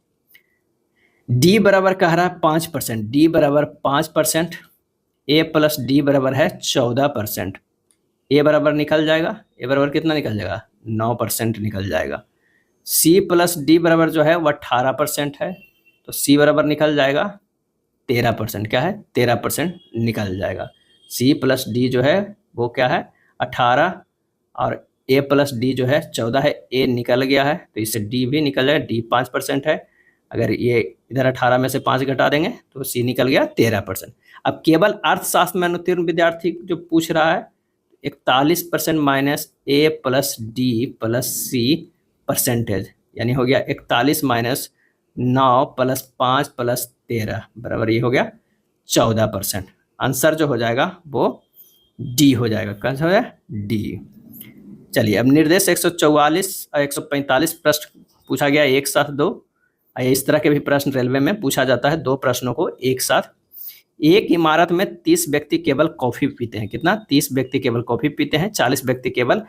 Speaker 1: डी बराबर कह रहा है 5%। डी बराबर 5%। ए प्लस डी बराबर है 14%। ए बराबर निकल जाएगा। ए बराबर कितना निकल जाएगा? 9% निकल जाएगा। सी प्लस डी बराबर जो है वो 18% है, तो सी बराबर निकल जाएगा 13%। क्या है? 13% निकल जाएगा। सी प्लस डी जो है वो क्या है? 18, और ए प्लस डी जो है 14 है। ए निकल गया है तो इससे डी भी निकल जाएगा। डी 5% है। अगर ये इधर 18 में से 5 घटा देंगे तो सी निकल गया 13%। अब केवल अर्थशास्त्र में अनुत्तीर्ण विद्यार्थी जो पूछ रहा है, 41% माइनस ए प्लस डी प्लस सी परसेंटेज, यानी हो गया 41 माइनस 9 प्लस 5 प्लस 13 बराबर ये हो गया 14%। आंसर जो हो जाएगा वो डी हो जाएगा। कौन सा हो जाएगा? डी। चलिए, अब निर्देश 144 और 145 प्रश्न पूछा गया एक साथ 2। इस तरह के भी प्रश्न रेलवे में पूछा जाता है, 2 प्रश्नों को एक साथ। एक इमारत में 30 व्यक्ति केवल कॉफी पीते हैं। कितना? 30 व्यक्ति केवल कॉफी पीते हैं। 40 व्यक्ति केवल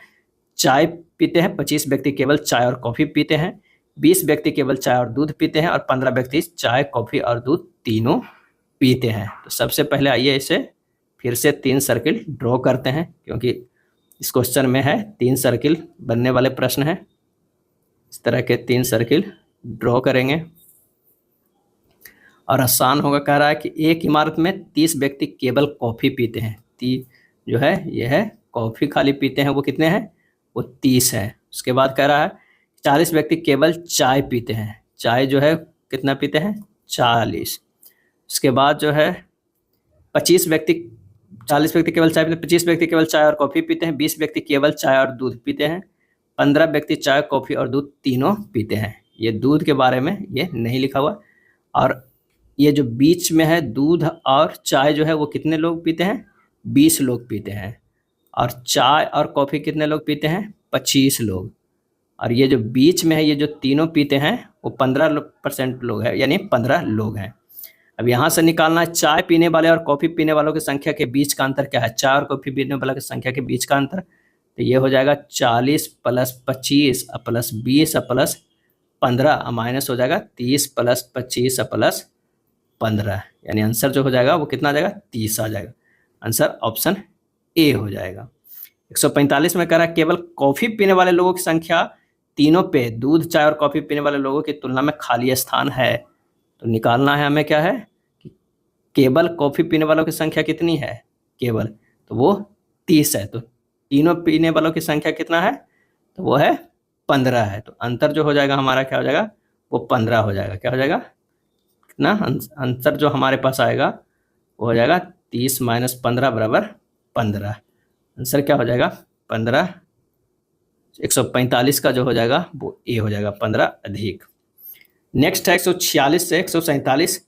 Speaker 1: चाय पीते हैं। 25 व्यक्ति केवल चाय और कॉफी पीते हैं। 20 व्यक्ति केवल चाय और दूध पीते हैं और 15 व्यक्ति चाय, कॉफ़ी और दूध तीनों पीते हैं। तो सबसे पहले आइए इसे फिर से 3 सर्किल ड्रॉ करते हैं, क्योंकि इस क्वेश्चन में है 3 सर्किल बनने वाले प्रश्न हैं। इस तरह के 3 सर्किल ड्रॉ करेंगे और आसान होगा। कह रहा है कि एक इमारत में 30 व्यक्ति केवल कॉफ़ी पीते हैं। जो है यह है कॉफ़ी खाली पीते हैं, वो कितने हैं, वो 30 है। उसके बाद कह रहा है 40 व्यक्ति केवल चाय पीते हैं। चाय जो है कितना पीते हैं, 40। उसके बाद जो है 40 व्यक्ति केवल चाय पीते हैं, 25 व्यक्ति केवल चाय और कॉफ़ी पीते हैं, 20 व्यक्ति केवल चाय और दूध पीते हैं, 15 व्यक्ति चाय, कॉफ़ी और दूध तीनों पीते हैं। ये दूध के बारे में ये नहीं लिखा हुआ। और ये जो बीच में है दूध और चाय जो है वो कितने लोग पीते हैं, 20 लोग पीते हैं। और चाय और कॉफ़ी कितने लोग पीते हैं, 25 लोग। और ये जो बीच में है, ये जो तीनों पीते हैं वो 15% लोग हैं, यानी 15 लोग हैं। अब यहाँ से निकालना है चाय पीने वाले और कॉफ़ी पीने वालों की संख्या के बीच का अंतर क्या है। चाय और कॉफ़ी पीने वालों की संख्या के बीच का अंतर, तो ये हो जाएगा 40 + 25 + 20 + 15 माइनस हो जाएगा 30 + 25 + 15, यानी आंसर जो हो जाएगा वो कितना आ जाएगा, 30 आ जाएगा। आंसर ऑप्शन ए हो जाएगा। 145 में कह रहा है केवल कॉफ़ी पीने वाले लोगों की संख्या तीनों पे दूध, चाय और कॉफ़ी पीने वाले लोगों की तुलना में खाली स्थान है। तो निकालना है हमें क्या है कि केवल कॉफ़ी पीने वालों की संख्या कितनी है, केवल, तो वो 30 है। तो तीनों पीने वालों की संख्या कितना है, तो वो है 15 है। तो अंतर जो हो जाएगा हमारा क्या हो जाएगा, वो 15 हो जाएगा। क्या हो जाएगा, कितना आंसर जो हमारे पास आएगा वो हो जाएगा 30 - 15 = 15। आंसर क्या हो जाएगा, 15। 145 का जो हो जाएगा वो ए हो जाएगा, 15 अधिक। नेक्स्ट है 146 से 147।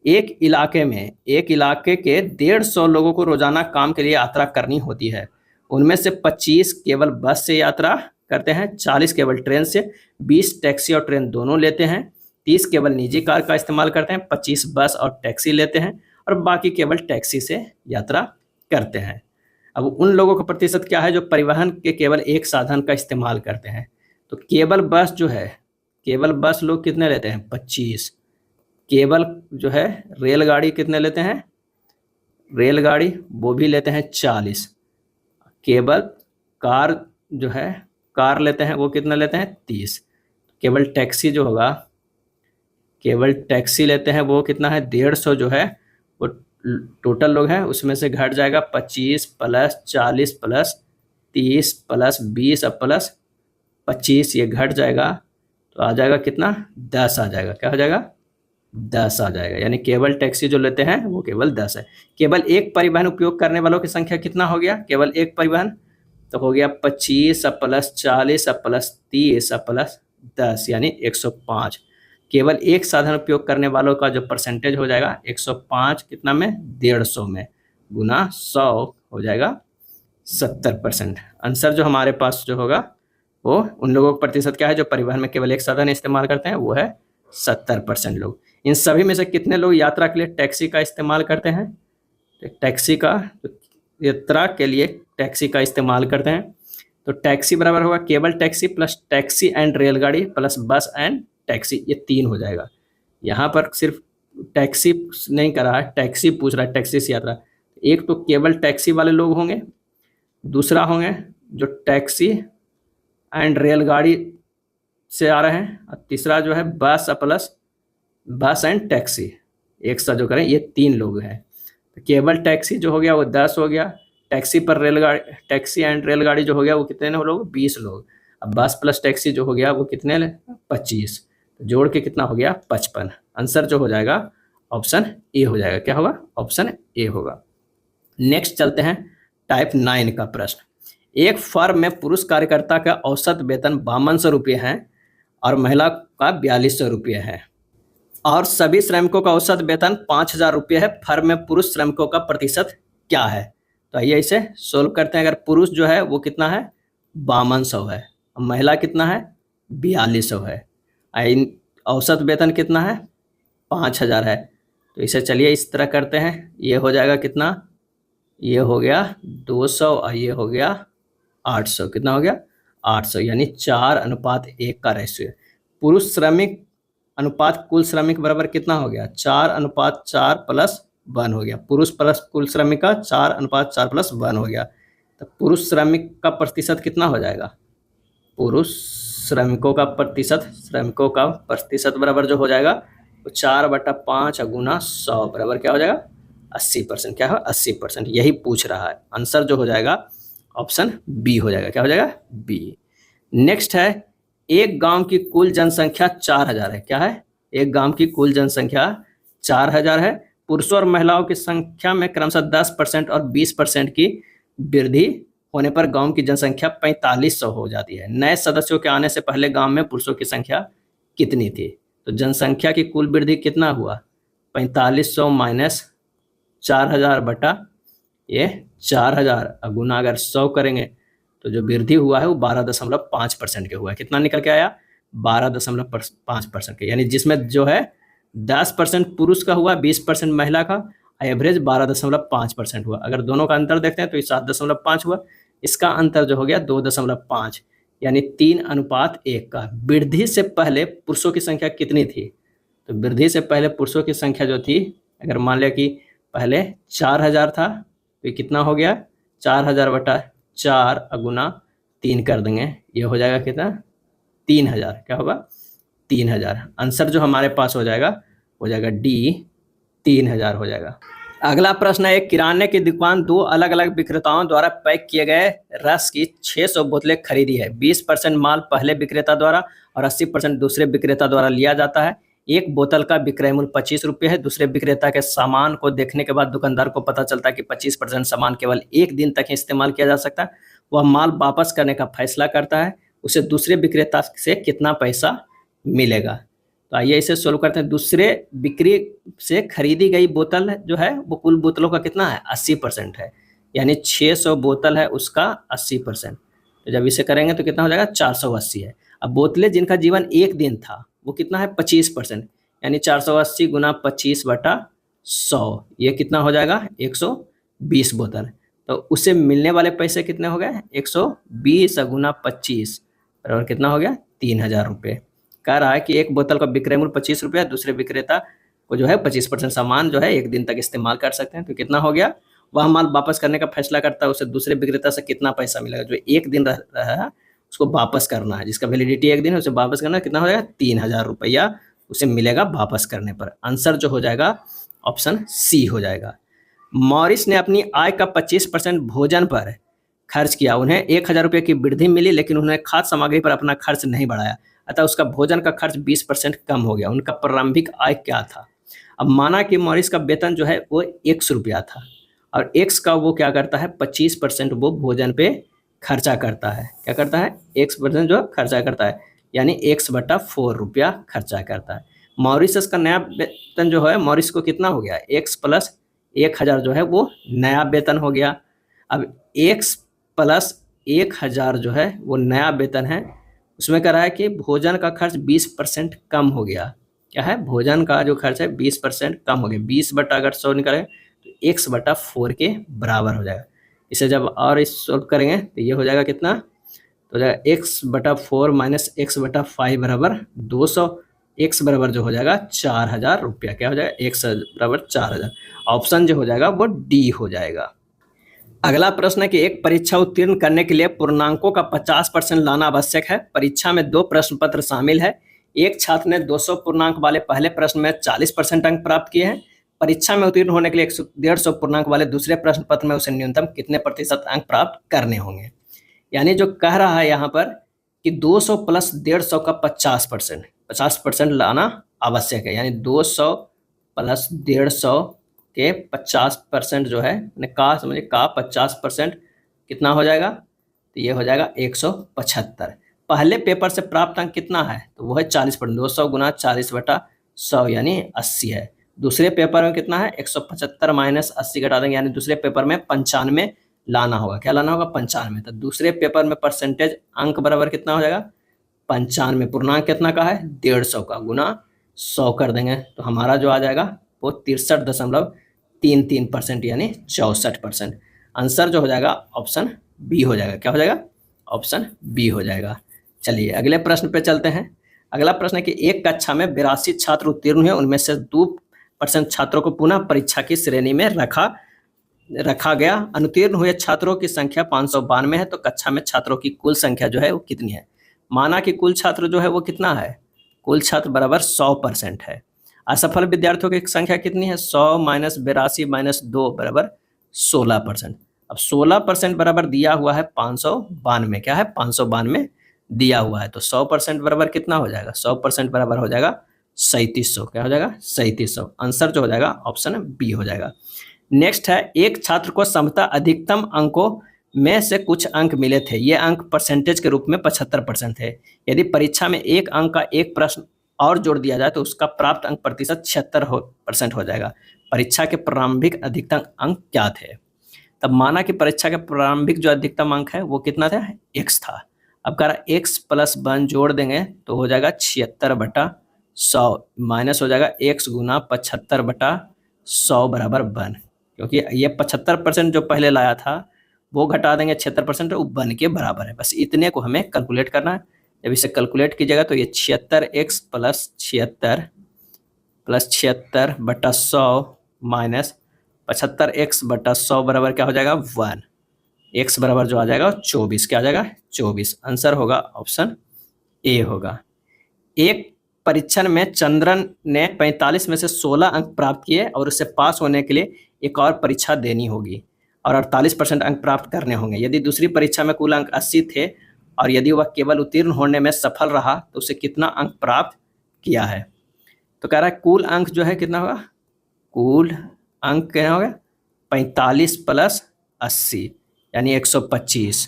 Speaker 1: एक इलाके के 150 लोगों को रोजाना काम के लिए यात्रा करनी होती है। उनमें से 25 केवल बस से यात्रा करते हैं, 40 केवल ट्रेन से, 20 टैक्सी और ट्रेन दोनों लेते हैं, 30 केवल निजी कार का इस्तेमाल करते हैं, 25 बस और टैक्सी लेते हैं और बाकी केवल टैक्सी से यात्रा करते हैं। अब उन लोगों का प्रतिशत क्या है जो परिवहन के केवल एक साधन का इस्तेमाल करते हैं। तो केवल बस जो है, केवल बस लोग कितने लेते हैं, 25। केवल जो है रेलगाड़ी कितने लेते हैं, रेलगाड़ी वो भी लेते हैं 40। केवल कार जो है, कार लेते हैं वो कितना लेते हैं, 30। केवल टैक्सी जो होगा, केवल टैक्सी लेते हैं वो कितना है, 150 जो है वो टोटल लोग हैं उसमें से घट जाएगा 25 + 40 + 30 + 20 + 25, ये घट जाएगा तो आ जाएगा कितना, 10 आ जाएगा। क्या हो जाएगा, 10 आ जाएगा। यानी केवल टैक्सी जो लेते हैं वो केवल 10 है। केवल एक परिवहन उपयोग करने वालों की संख्या कितना हो गया, केवल एक परिवहन, तो हो गया 25 + 40 + 30 + 10 यानी 105। केवल एक साधन उपयोग करने वालों का जो परसेंटेज हो जाएगा 105 कितना में, 150 में, गुना 100 हो जाएगा 70%। आंसर जो हमारे पास जो होगा वो उन लोगों का प्रतिशत क्या है जो परिवहन में केवल एक साधन इस्तेमाल करते हैं, वो है 70% लोग। इन सभी में से कितने लोग यात्रा के लिए टैक्सी का इस्तेमाल करते हैं, टैक्सी का यात्रा के लिए टैक्सी का इस्तेमाल करते हैं। तो टैक्सी बराबर होगा केवल टैक्सी प्लस टैक्सी एंड रेलगाड़ी प्लस बस एंड टैक्सी, ये 3 हो जाएगा। यहाँ पर सिर्फ टैक्सी नहीं कर रहा है, टैक्सी पूछ रहा है, टैक्सी से यात्रा। एक तो केवल टैक्सी वाले लोग होंगे, दूसरा होंगे जो टैक्सी एंड रेलगाड़ी से आ रहे हैं, और तीसरा जो है बस प्लस बस एंड टैक्सी एक साथ जो करें, ये 3 लोग हैं। तो केवल टैक्सी जो हो गया वो 10 हो गया, टैक्सी पर रेलगाड़ी, टैक्सी एंड रेलगाड़ी जो हो गया वो कितने लोग, 20 लोग। अब बस प्लस टैक्सी जो हो गया वो कितने, 25, तो जोड़ के कितना हो गया, 55। आंसर जो हो जाएगा ऑप्शन ए हो जाएगा। क्या होगा, ऑप्शन ए होगा। नेक्स्ट चलते हैं टाइप 9 का प्रश्न। एक फर्म में पुरुष कार्यकर्ता का औसत वेतन 5200 रुपये है और महिला का 4200 रुपये है और सभी श्रमिकों का औसत वेतन 5000 रुपये है। फर्म में पुरुष श्रमिकों का प्रतिशत क्या है। तो आइए इसे सोल्व करते हैं। अगर पुरुष जो है वो कितना है, 5200 है, और महिला कितना है, 4200 है, औसत वेतन कितना है, 5000 है। तो इसे चलिए इस तरह करते हैं, ये हो जाएगा कितना, ये हो गया 200 और ये हो गया 800। कितना हो गया, 800, यानी 4:1 का रेशियो। पुरुष श्रमिक अनुपात कुल श्रमिक बराबर कितना हो गया, 4:4 + 1 हो गया। पुरुष प्लस कुल श्रमिक का 4:4 + 1 हो गया। तो पुरुष श्रमिक का प्रतिशत कितना हो जाएगा, पुरुष श्रमिकों का प्रतिशत बराबर जो हो जाएगा वो 4/5 गुना 100 बराबर क्या हो जाएगा, 80%। क्या हो, 80%। यही पूछ रहा है। आंसर जो हो जाएगा ऑप्शन बी हो जाएगा। क्या हो जाएगा, बी। नेक्स्ट है, एक गांव की कुल जनसंख्या 4000 है। क्या है, एक गांव की कुल जनसंख्या 4000 है। पुरुषों और महिलाओं की संख्या में क्रमशः 10% और 20% की वृद्धि होने पर गांव की जनसंख्या 4500 हो जाती है। नए सदस्यों के आने से पहले गांव में पुरुषों की संख्या कितनी थी? तो जनसंख्या की कुल वृद्धि कितना हुआ, 4500 माइनस 4000 बटा ये 4000 गुना अगर 100 करेंगे तो जो वृद्धि हुआ है वो 12.5% के हुआ है। कितना निकल के आया, 12.5% के। यानी जिसमें जो है 10% पुरुष का हुआ, 20% महिला का, एवरेज 12.5% हुआ। अगर दोनों का अंतर देखते हैं तो ये 7.5 हुआ। इसका अंतर जो हो गया 2.5, यानी 3:1 का। वृद्धि से पहले पुरुषों की संख्या कितनी थी? तो वृद्धि से पहले पुरुषों की संख्या जो थी, अगर मान लिया कि पहले 4000 था तो ये कितना हो गया, 4000 बटा 4 गुना 3 कर देंगे, ये हो जाएगा कितना, 3000। क्या होगा, 3000। आंसर जो हमारे पास हो जाएगा डी, 3000 हो जाएगा। अगला प्रश्न है, एक किराने की दुकान दो अलग अलग विक्रेताओं द्वारा पैक किए गए रस की 600 बोतलें खरीदी है। 20% माल पहले विक्रेता द्वारा और 80% दूसरे विक्रेता द्वारा लिया जाता है। एक बोतल का विक्रय मूल्य 25 रुपये है। दूसरे विक्रेता के सामान को देखने के बाद दुकानदार को पता चलता है कि 25% सामान केवल एक दिन तक ही इस्तेमाल किया जा सकता है। वह माल वापस करने का फैसला करता है। उसे दूसरे विक्रेता से कितना पैसा मिलेगा? तो आइए इसे सोल्व करते हैं। दूसरे बिक्री से खरीदी गई बोतल जो है वो कुल बोतलों का कितना है, 80% है। यानी 600 बोतल है, उसका 80%। तो जब इसे करेंगे तो कितना हो जाएगा, 480 है। अब बोतलें जिनका जीवन एक दिन था वो कितना है, 25%। यानी 480 गुना 25/100, ये कितना हो जाएगा, 120 बोतल। तो उसे मिलने वाले पैसे कितने हो गए, 120 गुना 25 बराबर कितना हो गया, 3000 रुपये। कह रहा है कि एक बोतल का विक्रय मूल्य 25 रुपये, दूसरे विक्रेता को जो है 25% सामान जो है एक दिन तक इस्तेमाल कर सकते हैं। तो कितना हो गया, वह माल वापस करने का फैसला करता है, उसे दूसरे विक्रेता से कितना पैसा मिलेगा। जो एक दिन रहा है उसको वापस करना है, जिसका वैलिडिटी एक दिन है उसे वापस करना है। कितना हो जाएगा, 3000 रुपया उसे मिलेगा वापस करने पर। आंसर जो हो जाएगा ऑप्शन सी हो जाएगा। मॉरिस ने अपनी आय का 25% भोजन पर खर्च किया। उन्हें 1000 रुपये की वृद्धि मिली, लेकिन उन्होंने खाद्य सामग्री पर अपना खर्च नहीं बढ़ाया, अतः उसका भोजन का खर्च 20% कम हो गया। उनका प्रारंभिक आय क्या था? अब माना कि मॉरिस का वेतन जो है वो 100 रुपया था और एक्स का वो क्या करता है, 25% वो भोजन पे खर्चा करता है। क्या करता है, 1% जो खर्चा करता है, यानी 1/4 रुपया खर्चा करता है। मॉरिसस का नया वेतन जो है, मॉरिस को कितना हो गया, x + 1000 जो है वो नया वेतन हो गया। अब x + 1000 जो है वो नया वेतन है। उसमें कह रहा है कि भोजन का खर्च 20% कम हो गया। क्या है, भोजन का जो खर्च है 20% कम हो गया। 20 बटा अगर 100 निकालें तो 1/4 के बराबर हो जाएगा। इसे जब और इस सोल्व करेंगे तो ये हो जाएगा कितना, तो हो जाएगा 1/4 माइनस 1/5 बराबर 200। x बराबर जो हो जाएगा 4000 रुपया। क्या हो जाएगा, x बराबर 4000। ऑप्शन जो हो जाएगा वो डी हो जाएगा। अगला प्रश्न है कि एक परीक्षा उत्तीर्ण करने के लिए पूर्णांकों का 50% लाना आवश्यक है। परीक्षा में 2 प्रश्न पत्र शामिल है। एक छात्र ने 200 पूर्णांक वाले पहले प्रश्न में 40% अंक प्राप्त किए हैं। परीक्षा में उत्तीर्ण होने के लिए 150 पूर्णांक वाले दूसरे प्रश्न पत्र में उसे न्यूनतम कितने प्रतिशत अंक प्राप्त करने होंगे। यानी जो कह रहा है यहाँ पर कि 200 + 150 का 50% लाना आवश्यक है। यानी 200 + 150 के 50% जो है, का समझिए का 50% कितना हो जाएगा, तो ये हो जाएगा 175। पहले पेपर से प्राप्त अंक कितना है, तो वो है 40%। 200 गुना 40/100 यानी 80 है। दूसरे पेपर में कितना है, 175 माइनस 80 घटा देंगे, यानी दूसरे पेपर में 95 लाना होगा। क्या लाना होगा, 95। तो दूसरे पेपर में परसेंटेज अंक बराबर कितना हो जाएगा, 95। पूर्णांक कितना का है, 150 का, गुना 100 कर देंगे तो हमारा जो आ जाएगा वो 63.33% यानी 64%। आंसर जो हो जाएगा ऑप्शन बी हो जाएगा। क्या हो जाएगा, ऑप्शन बी हो जाएगा। चलिए अगले प्रश्न पे चलते हैं। अगला प्रश्न है कि एक कक्षा में 82 छात्र उत्तीर्ण हुए, उनमें से 2% छात्रों को पुनः परीक्षा की श्रेणी में रखा गया। अनुत्तीर्ण हुए छात्रों की संख्या 592 है, तो कक्षा में छात्रों की कुल संख्या जो है वो कितनी है? माना कि कुल छात्र जो है वो कितना है? कुल छात्र बराबर 100% है। असफल विद्यार्थियों की संख्या कितनी है? 100 माइनस 82 माइनस 2 बराबर 16%। अब 16% बराबर दिया हुआ है 592, क्या है? 592 दिया हुआ है, तो 100% बराबर कितना हो जाएगा? 100% बराबर हो जाएगा 3700। क्या हो जाएगा? 3700। आंसर जो हो जाएगा ऑप्शन बी हो जाएगा। नेक्स्ट है, एक छात्र को समता अधिकतम अंकों में से कुछ अंक मिले थे, ये अंक परसेंटेज के रूप में 75% थे। यदि परीक्षा में एक अंक का एक प्रश्न और जोड़ दिया जाए तो उसका प्राप्त अंक प्रतिशत 76% हो जाएगा। परीक्षा के प्रारंभिक अधिकतम अंक क्या थे? तब माना कि परीक्षा के प्रारंभिक जो अधिकतम अंक है वो कितना था? x था। अब कह रहा x प्लस 1 जोड़ देंगे तो हो जाएगा 76/100 माइनस हो जाएगा x गुना 75/100 बराबर 1, क्योंकि ये 75% जो पहले लाया था वो घटा देंगे 76%, वो 1 के बराबर है। बस इतने को हमें कैलकुलेट करना है। जब इसे कैलकुलेट कीजिएगा तो ये 76x प्लस 76/100 माइनस 75x/100 बराबर क्या हो जाएगा? 1। x बराबर जो आ जाएगा 24। क्या आ जाएगा? 24। आंसर होगा ऑप्शन ए होगा। एक परीक्षण में चंद्रन ने 45 में से 16 अंक प्राप्त किए और उससे पास होने के लिए एक और परीक्षा देनी होगी और 48% अंक प्राप्त करने होंगे। यदि दूसरी परीक्षा में कुल अंक 80 थे और यदि वह केवल उत्तीर्ण होने में सफल रहा तो उसे कितना अंक प्राप्त किया है? तो कह रहा है कुल अंक जो है कितना होगा? कुल अंक क्या हो गया? 45 प्लस 80 यानी 125।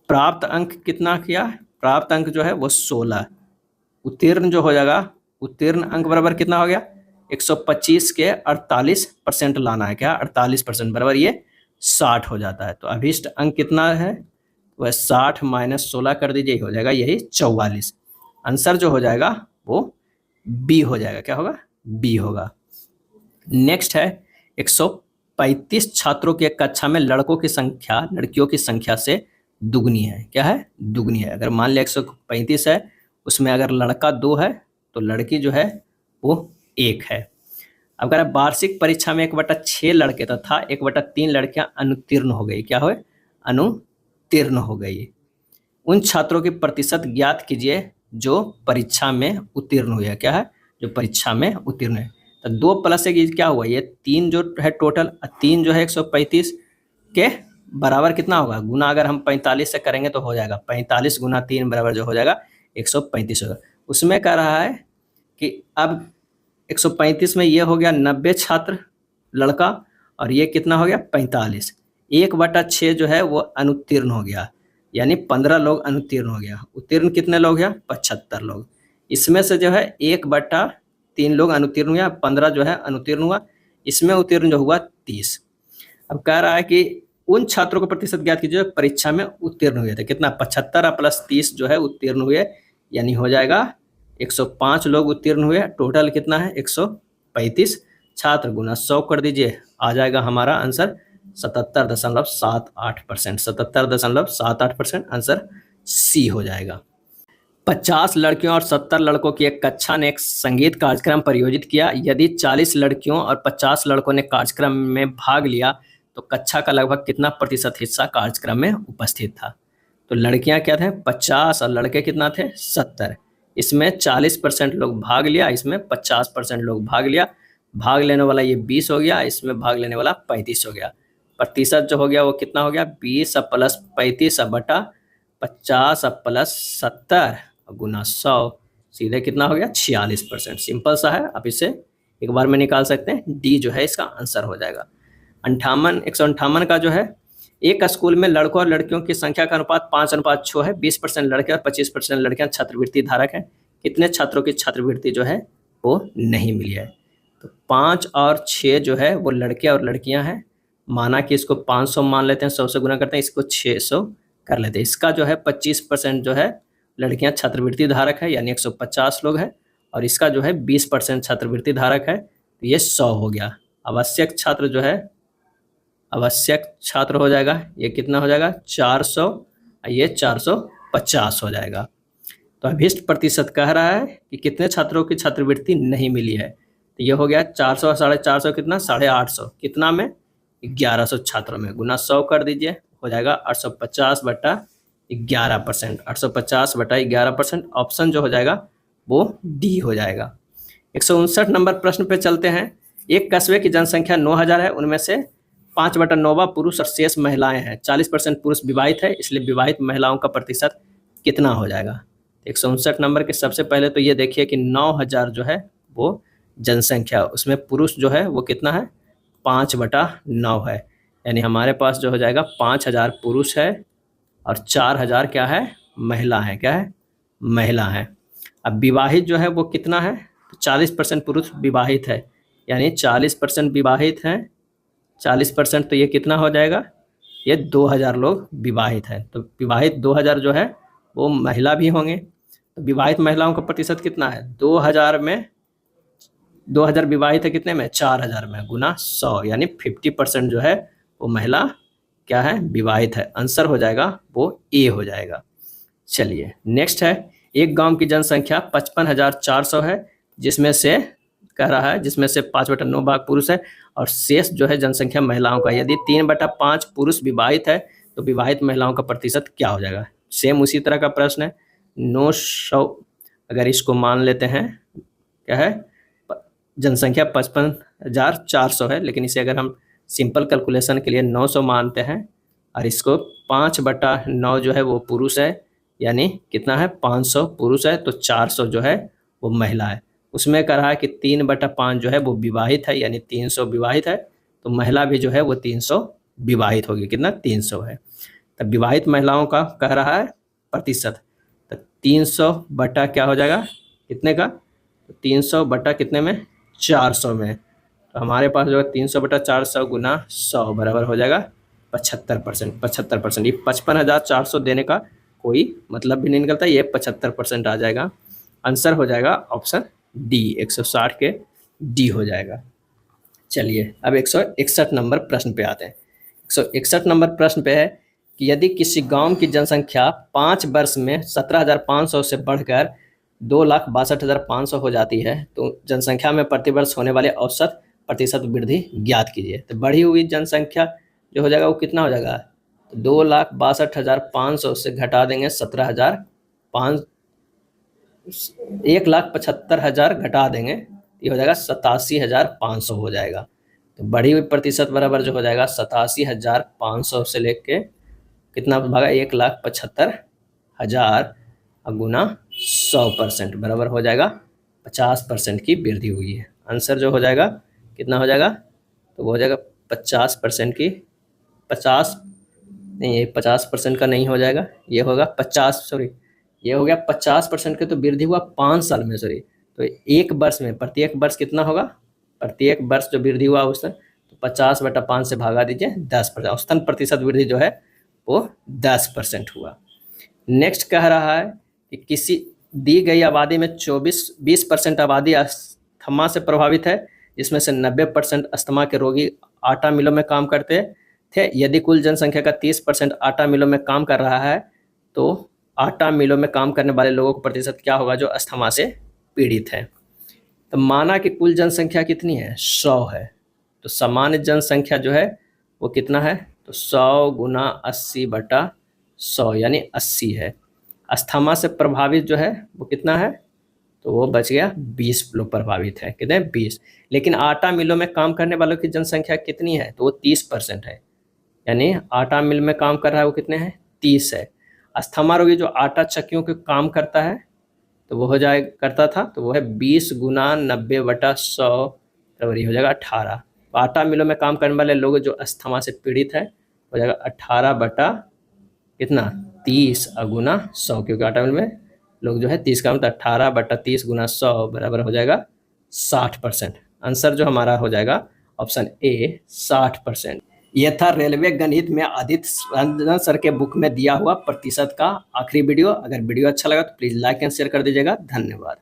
Speaker 1: प्राप्त अंक कितना किया? प्राप्त अंक जो है वो 16। उत्तीर्ण जो हो जाएगा, उत्तीर्ण अंक बराबर कितना हो गया? 125 के 48% लाना है। क्या? 48% बराबर ये 60 हो जाता है। तो अभीष्ट अंक कितना है? वह 60 माइनस 16 कर दीजिए, हो जाएगा यही 44। आंसर जो हो जाएगा वो बी हो जाएगा। क्या होगा? बी होगा। नेक्स्ट है, 135 छात्रों की एक कक्षा में लड़कों की संख्या लड़कियों की संख्या से दुगनी है। क्या है? दुगनी है। अगर मान लिया 135 है, उसमें अगर लड़का 2 है तो लड़की जो है वो 1 है। अगर वार्षिक परीक्षा में 1/6 लड़के तथा 1/3 लड़कियां अनुत्तीर्ण हो गई। क्या हो? अनुत्तीर्ण हो गई। उन छात्रों की प्रतिशत ज्ञात कीजिए जो परीक्षा में उत्तीर्ण हुए। क्या है? जो परीक्षा में उत्तीर्ण है। तो 2 प्लस 1 क्या हुआ? ये 3 जो है टोटल, 3 जो है 135 के बराबर कितना होगा? गुना अगर हम 45 से करेंगे तो हो जाएगा 45 गुना 3 बराबर जो हो जाएगा 135 होगा। उसमें कह रहा है कि अब 135 में ये हो गया 90 छात्र लड़का और ये कितना हो गया? 45। 1/6 जो है वो अनुत्तीर्ण हो गया, यानी 15 लोग अनुत्तीर्ण हो गया। उत्तीर्ण कितने लोग हैं? 75 लोग। इसमें से जो है 1/3 लोग अनुत्तीर्ण हुआ, 15 जो है अनुत्तीर्ण हुआ। इसमें उत्तीर्ण जो हुआ 30। अब कह रहा है कि उन छात्रों को प्रतिशत ज्ञात कीजिए परीक्षा में उत्तीर्ण हुए थे। कितना? 75 प्लस 30 जो है उत्तीर्ण हुए, यानी हो जाएगा 105 लोग उत्तीर्ण हुए। टोटल कितना है? 135 छात्र गुना 100 कर दीजिए, आ जाएगा हमारा आंसर 77.78%। 77.78% आंसर सी हो जाएगा। 50 लड़कियों और 70 लड़कों की एक कक्षा ने एक संगीत कार्यक्रम परियोजित किया। यदि 40 लड़कियों और 50 लड़कों ने कार्यक्रम में भाग लिया तो कक्षा का लगभग कितना प्रतिशत हिस्सा कार्यक्रम में उपस्थित था? तो लड़कियां क्या थे? 50 और लड़के कितना थे? 70। इसमें 40% लोग भाग लिया, इसमें 50% लोग भाग लिया। भाग लेने वाला ये 20 हो गया, इसमें भाग लेने वाला 35 हो गया। प्रतिशत जो हो गया वो कितना हो गया? 20 प्लस 35 बटा 50 प्लस 70 गुना 100, सीधे कितना हो गया? 46%। सिंपल सा है, आप इसे एक बार में निकाल सकते हैं। डी जो है इसका आंसर हो जाएगा। 158 का जो है, एक स्कूल में लड़कों और लड़कियों की संख्या का अनुपात 5:6 है। 20% लड़के और 25% लड़कियां छात्रवृत्ति धारक हैं। कितने छात्रों की छात्रवृत्ति जो है वो नहीं मिली है? तो 5 और 6 जो है वो लड़के और लड़कियां हैं। माना कि इसको 500 मान लेते हैं, 100 से गुना करते हैं, इसको 600 कर लेते हैं। इसका जो है 25% जो है लड़कियां छात्रवृत्ति धारक है, यानी 150 लोग हैं। और इसका जो है 20% छात्रवृत्ति धारक है, तो ये 100 हो गया। आवश्यक छात्र जो है, आवश्यक छात्र हो जाएगा, ये कितना हो जाएगा? 400, ये 450 हो जाएगा। तो अभीष्ट प्रतिशत कह रहा है कि कितने छात्रों की छात्रवृत्ति नहीं मिली है। तो ये हो गया 400 450 कितना 850 कितना में 1100 छात्रों में गुना 100 कर दीजिए, हो जाएगा 850/11%। 850/11% ऑप्शन जो हो जाएगा वो डी हो जाएगा। 159 नंबर प्रश्न पे चलते हैं। एक कस्बे की जनसंख्या 9000 है, उनमें से 5/9 पुरुष और शेष महिलाएं हैं। 40% पुरुष विवाहित है, इसलिए विवाहित महिलाओं का प्रतिशत कितना हो जाएगा। 159 नंबर के सबसे पहले तो ये देखिए कि 9000 जो है वो जनसंख्या, उसमें पुरुष जो है वो कितना है 5/9 है, यानी हमारे पास जो हो जाएगा 5000 पुरुष है और 4000 क्या है महिला है, क्या है महिला है। अब विवाहित जो है वो कितना है, 40% पुरुष विवाहित है, यानी 40% विवाहित हैं, 40% तो ये कितना हो जाएगा, ये 2000 लोग विवाहित हैं। तो विवाहित 2000 जो है वो महिला भी होंगे। तो विवाहित महिलाओं का प्रतिशत कितना है, 2000 में 2000 विवाहित है कितने में 4000 में गुना 100, यानी 50% जो है वो महिला क्या है विवाहित है। आंसर हो जाएगा वो ए हो जाएगा। चलिए नेक्स्ट है, एक गांव की जनसंख्या 55,400 है, जिसमें से कह रहा है जिसमें से 5/9 भाग पुरुष है और शेष जो है जनसंख्या महिलाओं का। यदि 3/5 पुरुष विवाहित है तो विवाहित महिलाओं का प्रतिशत क्या हो जाएगा। सेम उसी तरह का प्रश्न है। 900 अगर इसको मान लेते हैं क्या है जनसंख्या 55,400 है, लेकिन इसे अगर हम सिंपल कैलकुलेशन के लिए 900 मानते हैं और इसको 5/9 जो है वो पुरुष है, यानी कितना है 500 पुरुष है, तो 400 जो है वो महिला है। उसमें कह रहा है कि 3/5 जो है वो विवाहित है, यानी 300 विवाहित है, तो महिला भी जो है वो 300 विवाहित होगी, कितना 300 है। तब विवाहित महिलाओं का कह रहा है प्रतिशत, तो 300 बटा क्या हो जाएगा कितने का, तो 300 बटा कितने में 400 में। तो हमारे पास जो है 300/400 गुना 100 बराबर हो जाएगा 75%। 75% ये 55,400 देने का कोई मतलब भी नहीं निकलता, ये 75% आ जाएगा। आंसर हो जाएगा ऑप्शन डी, 160 के डी हो जाएगा। चलिए अब 161 नंबर प्रश्न पे आते हैं। 161 नंबर प्रश्न पे है कि यदि किसी गांव की जनसंख्या 5 वर्ष में 17,500 से बढ़कर 2,62,500 हो जाती है, तो जनसंख्या में प्रतिवर्ष होने वाले औसत प्रतिशत वृद्धि ज्ञात कीजिए। तो बढ़ी हुई जनसंख्या जो हो जाएगा वो कितना हो जाएगा, तो 2,62,500 से घटा देंगे 17,500, 1,75,000 घटा देंगे, ये हो जाएगा 87,500 हो जाएगा। तो बढ़ी हुई प्रतिशत बराबर जो हो जाएगा 87,500 से लेके कितना भागा 1,75,000 गुना 100% बराबर हो जाएगा 50% की वृद्धि हुई है। आंसर जो हो जाएगा कितना हो जाएगा, तो वो हो जाएगा 50% की 50 नहीं, ये 50% का नहीं हो जाएगा, ये होगा 50 सॉरी ये हो गया 50% के, तो वृद्धि हुआ 5 साल में सॉरी। तो एक वर्ष में प्रत्येक वर्ष कितना होगा, प्रत्येक वर्ष जो वृद्धि हुआ उससे तो 50/5 से भागा दीजिए 10%, औसतन प्रतिशत वृद्धि जो है वो 10% हुआ। नेक्स्ट कह रहा है कि किसी दी गई आबादी में 20% आबादी अस्थमा से प्रभावित है, जिसमें से 90% अस्थमा के रोगी आटा मिलों में काम करते थे। यदि कुल जनसंख्या का 30% आटा मिलों में काम कर रहा है, तो आटा मिलों में काम करने वाले लोगों का प्रतिशत क्या होगा जो अस्थमा से पीड़ित है। तो माना कि कुल जनसंख्या कितनी है 100 है, तो सामान्य जनसंख्या जो है वो कितना है, तो 100 गुना 80/100 यानी 80 है। अस्थमा से प्रभावित जो है वो कितना है, तो वो बच गया 20 लोग प्रभावित है, कितने 20। लेकिन आटा मिलों में काम करने वालों की जनसंख्या कितनी है, तो वो 30% है, यानी आटा मिल में काम कर रहा है वो कितने हैं 30 है। अस्थमा रोगी जो आटा चक्कियों के काम करता है तो वो हो जाए करता था, तो वो है 20 गुना 90/100 बराबर हो जाएगा 18। तो आटा मिलों में काम करने वाले लोग जो अस्थमा से पीड़ित है हो जाएगा 18 बटा कितना 30 गुना 100, क्योंकि आटा मिल में लोग जो है 30 का मतलब 18/30 गुना 100 बराबर हो जाएगा 60%। आंसर जो हमारा हो जाएगा ऑप्शन ए 60%। यह था रेलवे गणित में आदित्य रंजन सर के बुक में दिया हुआ प्रतिशत का आखिरी वीडियो। अगर वीडियो अच्छा लगा तो प्लीज़ लाइक एंड शेयर कर दीजिएगा। धन्यवाद।